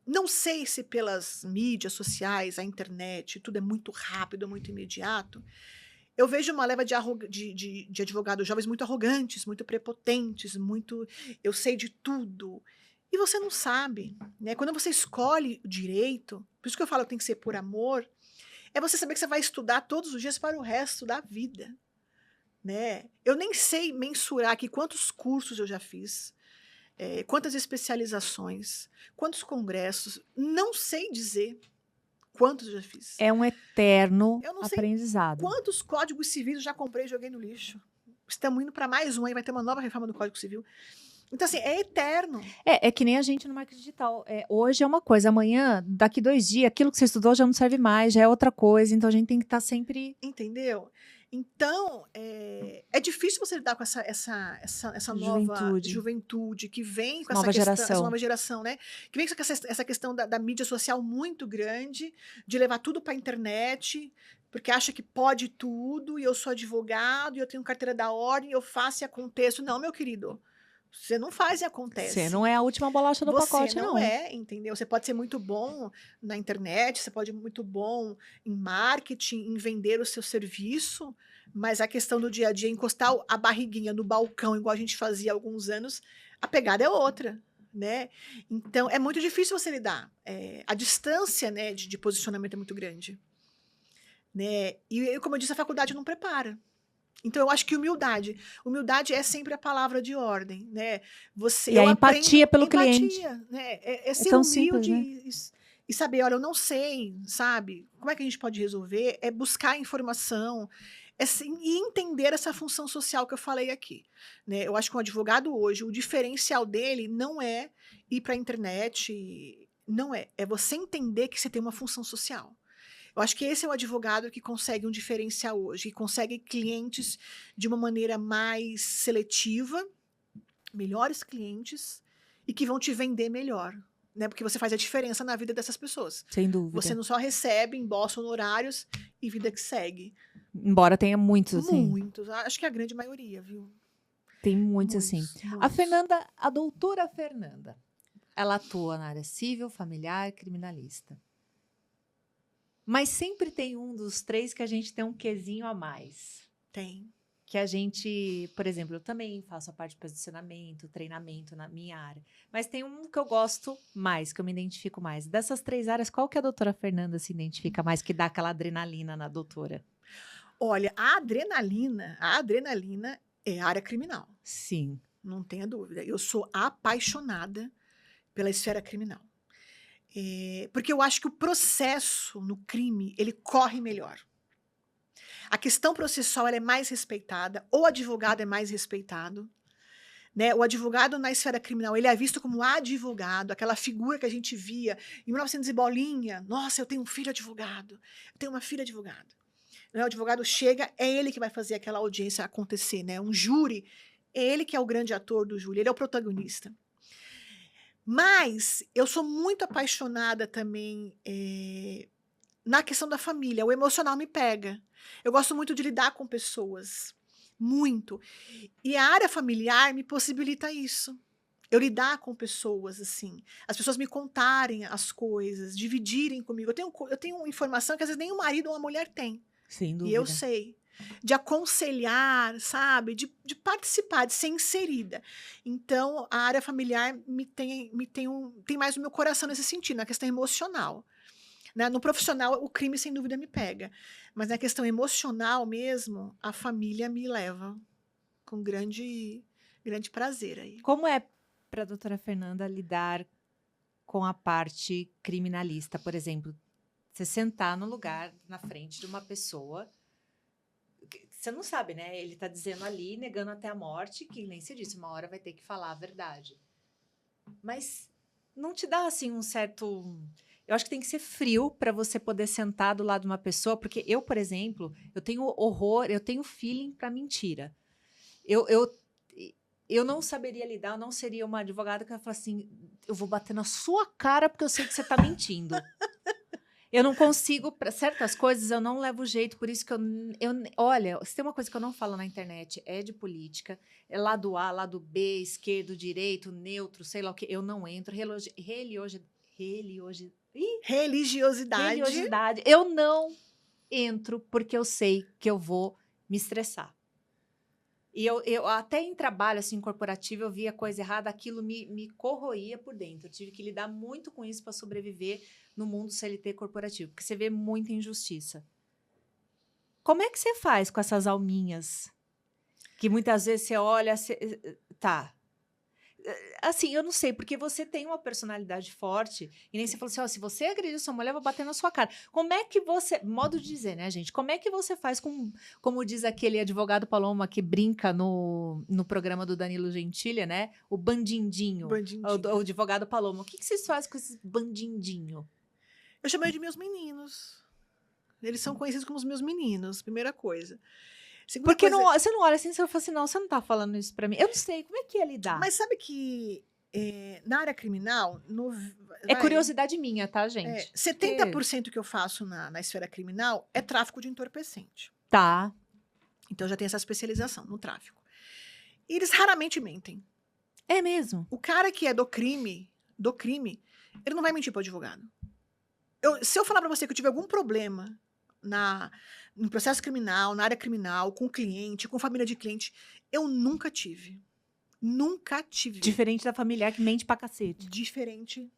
não sei se pelas mídias sociais, a internet, tudo é muito rápido, muito imediato, eu vejo uma leva de advogados jovens muito arrogantes, muito prepotentes, muito eu sei de tudo. E você não sabe, né? Quando você escolhe o direito, por isso que eu falo que tem que ser por amor, é você saber que você vai estudar todos os dias para o resto da vida, né? Eu nem sei mensurar aqui quantos cursos eu já fiz, quantas especializações, quantos congressos, não sei dizer quantos eu já fiz. É um eterno Eu não sei aprendizado. quantos códigos civis eu já comprei e joguei no lixo. Estamos indo para mais um aí, vai ter uma nova reforma do Código Civil. Então, assim, é eterno. É que nem a gente no marketing digital. Hoje é uma coisa, amanhã, daqui 2 dias, aquilo que você estudou já não serve mais, já é outra coisa. Então a gente tem que estar sempre. Entendeu? Então, é difícil você lidar com essa nova juventude que vem com essa nova geração, né? Que vem com essa questão da mídia social muito grande, de levar tudo para a internet, porque acha que pode tudo, e eu sou advogado, e eu tenho carteira da ordem, eu faço e aconteço. Não, meu querido. Você não faz e acontece. Você não é a última bolacha do pacote, não. Você não é, entendeu? Você pode ser muito bom na internet, você pode ser muito bom em marketing, em vender o seu serviço, mas a questão do dia a dia, encostar a barriguinha no balcão, igual a gente fazia há alguns anos, a pegada é outra, né? Então, é muito difícil você lidar. A distância, né, de posicionamento é muito grande. Né? E, como eu disse, a faculdade não prepara. Então, eu acho que humildade é sempre a palavra de ordem, né? E a empatia pelo cliente. Né? É ser humilde, simples, né? E saber, olha, eu não sei, sabe? Como é que a gente pode resolver? É buscar informação, e entender essa função social que eu falei aqui. Né? Eu acho que um advogado hoje, o diferencial dele não é ir para a internet, não é. É você entender que você tem uma função social. Eu acho que esse é o advogado que consegue um diferencial hoje, que consegue clientes de uma maneira mais seletiva, melhores clientes, e que vão te vender melhor, né? Porque você faz a diferença na vida dessas pessoas. Sem dúvida. Você não só recebe, embolsa honorários e vida que segue. Embora tenha muitos, assim. Muitos. Acho que a grande maioria, viu? Tem muitos, assim. A doutora Fernanda, ela atua na área civil, familiar, criminalista. Mas sempre tem um dos 3 que a gente tem um quezinho a mais. Tem. Que a gente, por exemplo, eu também faço a parte de posicionamento, treinamento na minha área. Mas tem um que eu gosto mais, que eu me identifico mais. Dessas 3 áreas, qual que a doutora Fernanda se identifica mais, que dá aquela adrenalina na doutora? Olha, a adrenalina é a área criminal. Sim. Não tenha dúvida. Eu sou apaixonada pela esfera criminal. Porque eu acho que o processo no crime, ele corre melhor. A questão processual ela é mais respeitada, o advogado é mais respeitado. Né? O advogado na esfera criminal, ele é visto como advogado, aquela figura que a gente via em 1900 e bolinha. Nossa, eu tenho um filho advogado, eu tenho uma filha advogada. Né? O advogado chega, é ele que vai fazer aquela audiência acontecer. Né? Um júri, é ele que é o grande ator do júri, ele é o protagonista. Mas eu sou muito apaixonada também na questão da família. O emocional me pega. Eu gosto muito de lidar com pessoas. Muito. E a área familiar me possibilita isso. Eu lidar com pessoas, assim. As pessoas me contarem as coisas, dividirem comigo. Eu tenho informação que às vezes nem o marido ou a mulher tem. Sem dúvida. E eu sei. De aconselhar, sabe? De participar, de ser inserida. Então, a área familiar tem mais o meu coração nesse sentido, na questão emocional. Né? No profissional, o crime, sem dúvida, me pega. Mas na questão emocional mesmo, a família me leva com grande prazer aí. Como é para a doutora Fernanda lidar com a parte criminalista, por exemplo? Você sentar no lugar, na frente de uma pessoa... Você não sabe, né? Ele está dizendo ali, negando até a morte, que nem se disse, uma hora vai ter que falar a verdade. Mas não te dá, assim, um certo... Eu acho que tem que ser frio para você poder sentar do lado de uma pessoa, porque eu, por exemplo, eu tenho horror, eu tenho feeling para mentira. Eu, eu, eu não saberia lidar, eu não seria uma advogada que ia falar assim, eu vou bater na sua cara porque eu sei que você está mentindo. Eu não consigo, para certas coisas, eu não levo jeito, por isso que olha, se tem uma coisa que eu não falo na internet, é de política, é lado A, lado B, esquerdo, direito, neutro, sei lá o que, eu não entro, Religiosidade. religiosidade, eu não entro porque eu sei que eu vou me estressar. E eu até em trabalho assim corporativo eu via coisa errada, aquilo me corroía por dentro. Eu tive que lidar muito com isso para sobreviver no mundo CLT corporativo, porque você vê muita injustiça. Como é que você faz com essas alminhas? Que muitas vezes você olha, tá. Assim, eu não sei, porque você tem uma personalidade forte, e nem você falou assim, ó, se você agredir sua mulher, eu vou bater na sua cara. Como é que você, modo de dizer, né, gente? Como é que você faz com, como diz aquele advogado Paloma que brinca no programa do Danilo Gentili, né? O bandindinho, o advogado Paloma. O que vocês fazem com esse bandindinho? Eu chamei de meus meninos. Eles são conhecidos como os meus meninos, primeira coisa. Segunda Porque coisa, você não olha assim, você fala assim, não, você não tá falando isso pra mim. Eu não sei, como é que é lidar? mas sabe que na área criminal... É curiosidade minha, tá, gente? 70% que eu faço na esfera criminal é tráfico de entorpecente. Tá. Então já tem essa especialização no tráfico. E eles raramente mentem. É mesmo? O cara que é do crime, ele não vai mentir para o advogado. Se eu falar para você que eu tive algum problema no processo criminal, na área criminal, com cliente, com família de cliente, eu nunca tive. Nunca tive. Diferente da familiar que mente pra cacete. Diferente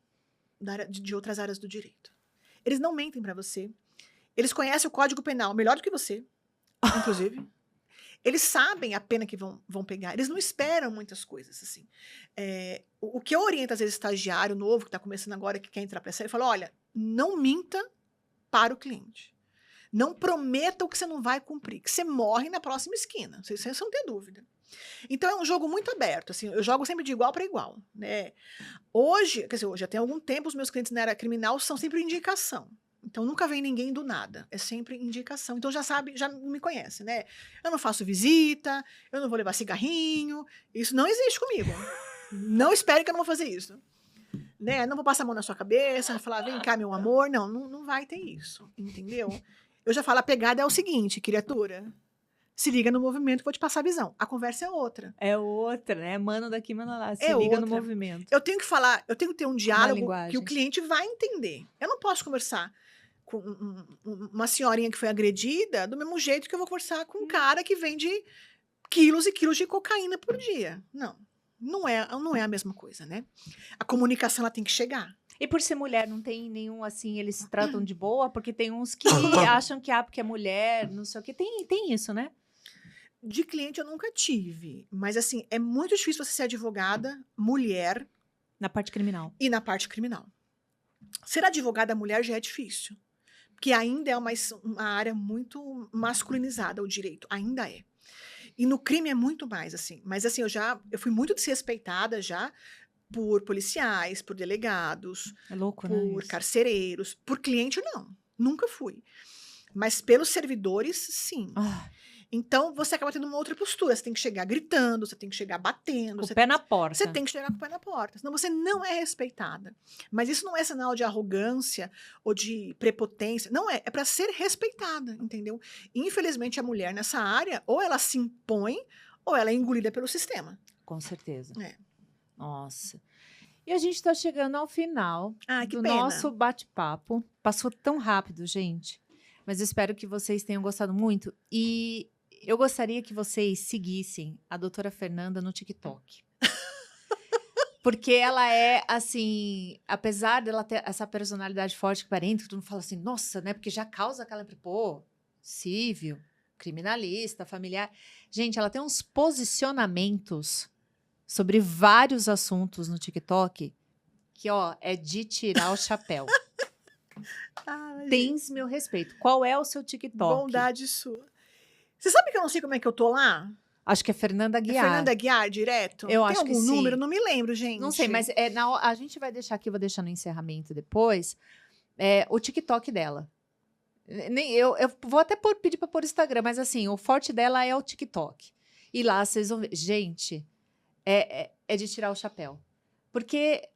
de outras áreas do direito. Eles não mentem para você. Eles conhecem o Código Penal melhor do que você, inclusive. Eles sabem a pena que vão pegar. Eles não esperam muitas coisas, assim. O que eu oriento, às vezes, estagiário novo, que está começando agora, que quer entrar para a série, eu falo, olha, não minta para o cliente. Não prometa o que você não vai cumprir, que você morre na próxima esquina. Você não tem dúvida. Então, é um jogo muito aberto. Assim, eu jogo sempre de igual para igual, né? Hoje, quer dizer, hoje já tem algum tempo, os meus clientes na área criminal são sempre indicação. Então, nunca vem ninguém do nada. É sempre indicação. Então, já sabe, já me conhece, né? Eu não faço visita, eu não vou levar cigarrinho. Isso não existe comigo. Não espere que eu não vou fazer isso. Né? Não vou passar a mão na sua cabeça, falar, vem cá, meu amor. Não vai ter isso, entendeu? Eu já falo, a pegada é o seguinte, criatura. Se liga no movimento que eu vou te passar a visão. A conversa é outra. É outra, né? Mano daqui, mano lá. Se É liga outra. no movimento. Eu tenho que falar, eu tenho que ter um diálogo linguagem. que o cliente vai entender. Eu não posso conversar com uma senhorinha que foi agredida do mesmo jeito que eu vou conversar com um cara que vende quilos e quilos de cocaína por dia. Não é a mesma coisa, né? A comunicação ela tem que chegar. E por ser mulher, não tem nenhum, assim, eles se tratam de boa? Porque tem uns que acham que, porque é mulher, não sei o quê. Tem isso, né? De cliente eu nunca tive. Mas, assim, é muito difícil você ser advogada, mulher. Na parte criminal. E na parte criminal. Ser advogada mulher já é difícil. Porque ainda é uma área muito masculinizada, o direito. Ainda é. E no crime é muito mais, assim. Mas, assim, eu fui muito desrespeitada já por policiais, por delegados. É louco, né? Por carcereiros. Por cliente, não. Nunca fui. Mas pelos servidores, sim. Então, você acaba tendo uma outra postura. Você tem que chegar gritando, você tem que chegar batendo. Com o pé na porta. Você tem que chegar com o pé na porta. Senão você não é respeitada. Mas isso não é sinal de arrogância ou de prepotência. Não é. É para ser respeitada, entendeu? Infelizmente, a mulher nessa área, ou ela se impõe, ou ela é engolida pelo sistema. Com certeza. É. Nossa. E a gente está chegando ao final do pena. nosso bate-papo. Passou tão rápido, gente. Mas eu espero que vocês tenham gostado muito. E eu gostaria que vocês seguissem a doutora Fernanda no TikTok. Porque ela é, assim, apesar dela ter essa personalidade forte que parente, todo mundo fala assim, nossa, né? Porque já causa aquela, pô, civil, criminalista, familiar. Gente, ela tem uns posicionamentos sobre vários assuntos no TikTok que, ó, é de tirar o chapéu. Tens meu respeito. Qual é o seu TikTok? Bondade sua. Você sabe que eu não sei como é que eu tô lá? Acho que é Fernanda É Aguiar. Fernanda Aguiar, direto? Eu Tem acho que algum sim. número? Não me lembro, gente. Não sei, mas a gente vai deixar aqui, vou deixar no encerramento depois, o TikTok dela. Eu vou até pedir para pôr o Instagram, mas assim, o forte dela é o TikTok. E lá vocês vão ver. Gente, é de tirar o chapéu. Porque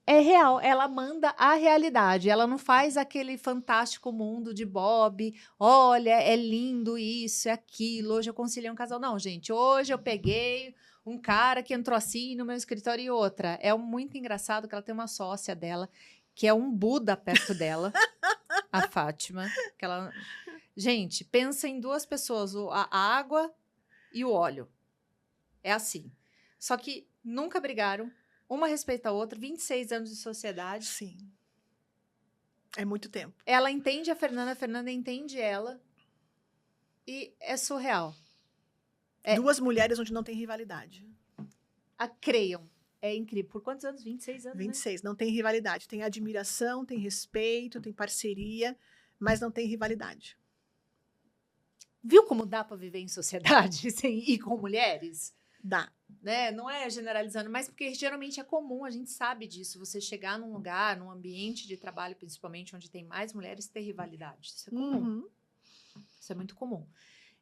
é real, ela manda a realidade. Ela não faz aquele fantástico mundo de Bob. Olha, é lindo isso, é aquilo. Hoje eu conciliei um casal. Não, gente, hoje eu peguei um cara que entrou assim no meu escritório e outra. É muito engraçado que ela tem uma sócia dela, que é um Buda perto dela, a Fátima. Que ela... Gente, pensa em duas pessoas, a água e o óleo. É assim. Só que nunca brigaram. Uma respeita a outra, 26 anos de sociedade. Sim. É muito tempo. Ela entende a Fernanda entende ela. E é surreal. Duas mulheres onde não tem rivalidade. Creiam. É incrível. Por quantos anos? 26 anos, 26. Não tem rivalidade. Tem admiração, tem respeito, tem parceria, mas não tem rivalidade. Viu como dá para viver em sociedade sem ir com mulheres? Dá. Né? Não é generalizando, mas porque geralmente é comum, a gente sabe disso. Você chegar num lugar, num ambiente de trabalho, principalmente onde tem mais mulheres, ter rivalidade. Isso é comum. Uhum. Isso é muito comum.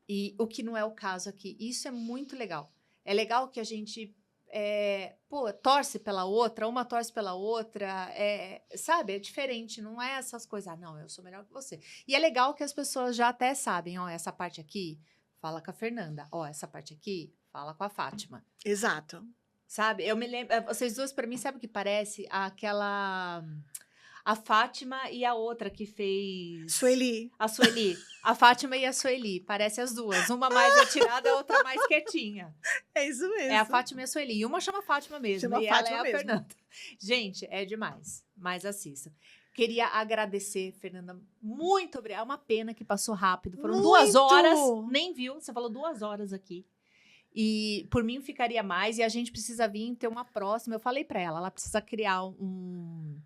E o que não é o caso aqui. Isso é muito legal. É legal que a gente torce pela outra, uma torce pela outra, sabe? É diferente, não é essas coisas, não, eu sou melhor que você. E é legal que as pessoas já até sabem, ó, essa parte aqui, fala com a Fernanda, ó, essa parte aqui, fala com a Fátima. Exato. Sabe? Eu me lembro, vocês duas, para mim, sabe o que parece? A Fátima e a outra que fez... Sueli. A Sueli. A Fátima e a Sueli. Parece as duas. Uma mais atirada, a outra mais quietinha. É isso mesmo. É a Fátima e a Sueli. E uma chama Fátima mesmo. Chama e Fátima ela é a mesmo. Fernanda. Gente, é demais. Mas assista. Queria agradecer, Fernanda. Muito obrigada. É uma pena que passou rápido. Foram 2 horas. Nem viu. Você falou 2 horas aqui. E por mim ficaria mais. E a gente precisa vir ter uma próxima. Eu falei pra ela precisa criar um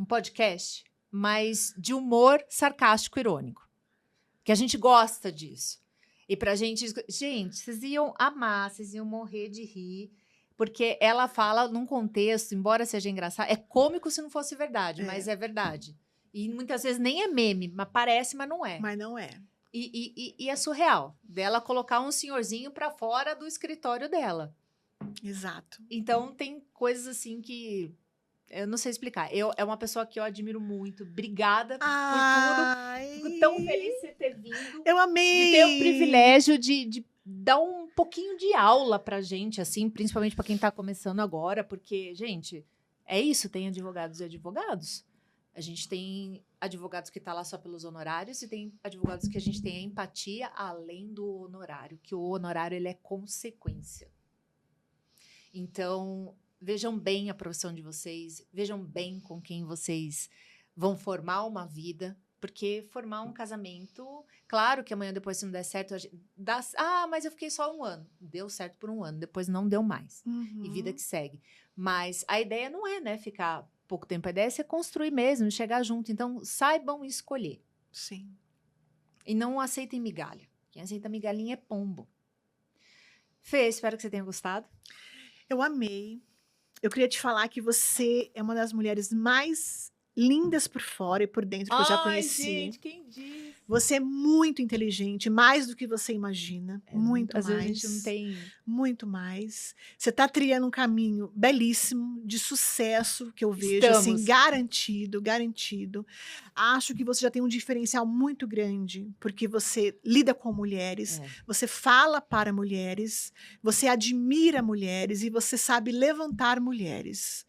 podcast, mas de humor sarcástico irônico. Que a gente gosta disso. E pra gente... Gente, vocês iam amar, vocês iam morrer de rir. Porque ela fala num contexto, embora seja engraçado, é cômico se não fosse verdade, mas é verdade. E muitas vezes nem é meme, mas parece, mas não é. Mas não é. E é surreal. Dela colocar um senhorzinho pra fora do escritório dela. Exato. Então, tem coisas assim que... Eu não sei explicar. É uma pessoa que eu admiro muito. Obrigada por tudo. Fico tão feliz de você ter vindo. Eu amei! De ter o privilégio de dar um pouquinho de aula pra gente, assim, principalmente pra quem tá começando agora, porque, gente, é isso, tem advogados e advogados. A gente tem advogados que tá lá só pelos honorários e tem advogados que a gente tem a empatia além do honorário, que o honorário, ele é consequência. Então... Vejam bem a profissão de vocês, vejam bem com quem vocês vão formar uma vida, porque formar um casamento, claro que amanhã depois se não der certo, mas eu fiquei só 1 ano. Deu certo por 1 ano, depois não deu mais. Uhum. E vida que segue. Mas a ideia não é, né, ficar pouco tempo, a ideia é você construir mesmo, chegar junto. Então, saibam escolher. Sim. E não aceitem migalha. Quem aceita migalhinha é pombo. Fê, espero que você tenha gostado. Eu amei. Eu queria te falar que você é uma das mulheres mais lindas por fora e por dentro que eu já conheci. Gente, quem diz? Você é muito inteligente, mais do que você imagina. Muito às mais. Vezes a gente não tem... Muito mais. Você está trilhando um caminho belíssimo, de sucesso, que eu vejo, assim, garantido, garantido. Acho que você já tem um diferencial muito grande, porque você lida com mulheres, você fala para mulheres, você admira mulheres e você sabe levantar mulheres.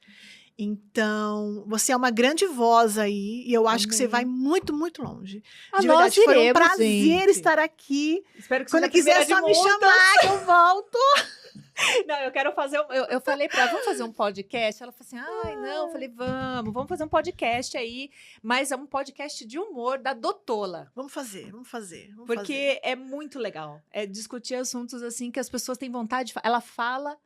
Então, você é uma grande voz aí, e eu acho que você vai muito, muito longe. De verdade, foi um prazer estar aqui. Espero que quando quiser só me chamar, que eu volto. Não, eu quero fazer... Eu falei pra ela, vamos fazer um podcast? Ela falou assim, não. Eu falei, vamos fazer um podcast aí, mas é um podcast de humor da Doutola. Vamos fazer. Porque é muito legal. É discutir assuntos assim que as pessoas têm vontade de falar. Ela fala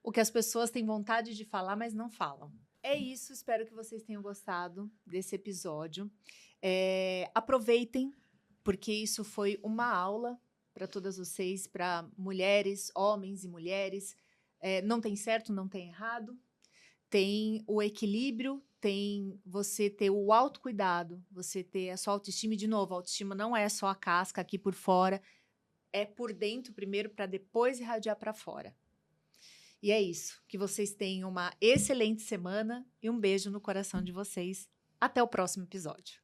o que as pessoas têm vontade de falar, mas não falam. É isso, espero que vocês tenham gostado desse episódio. Aproveitem, porque isso foi uma aula para todas vocês, para mulheres, homens e mulheres. Não tem certo, não tem errado. Tem o equilíbrio, tem você ter o autocuidado, você ter a sua autoestima. E, de novo, a autoestima não é só a casca aqui por fora, é por dentro primeiro para depois irradiar para fora. E é isso. Que vocês tenham uma excelente semana e um beijo no coração de vocês. Até o próximo episódio.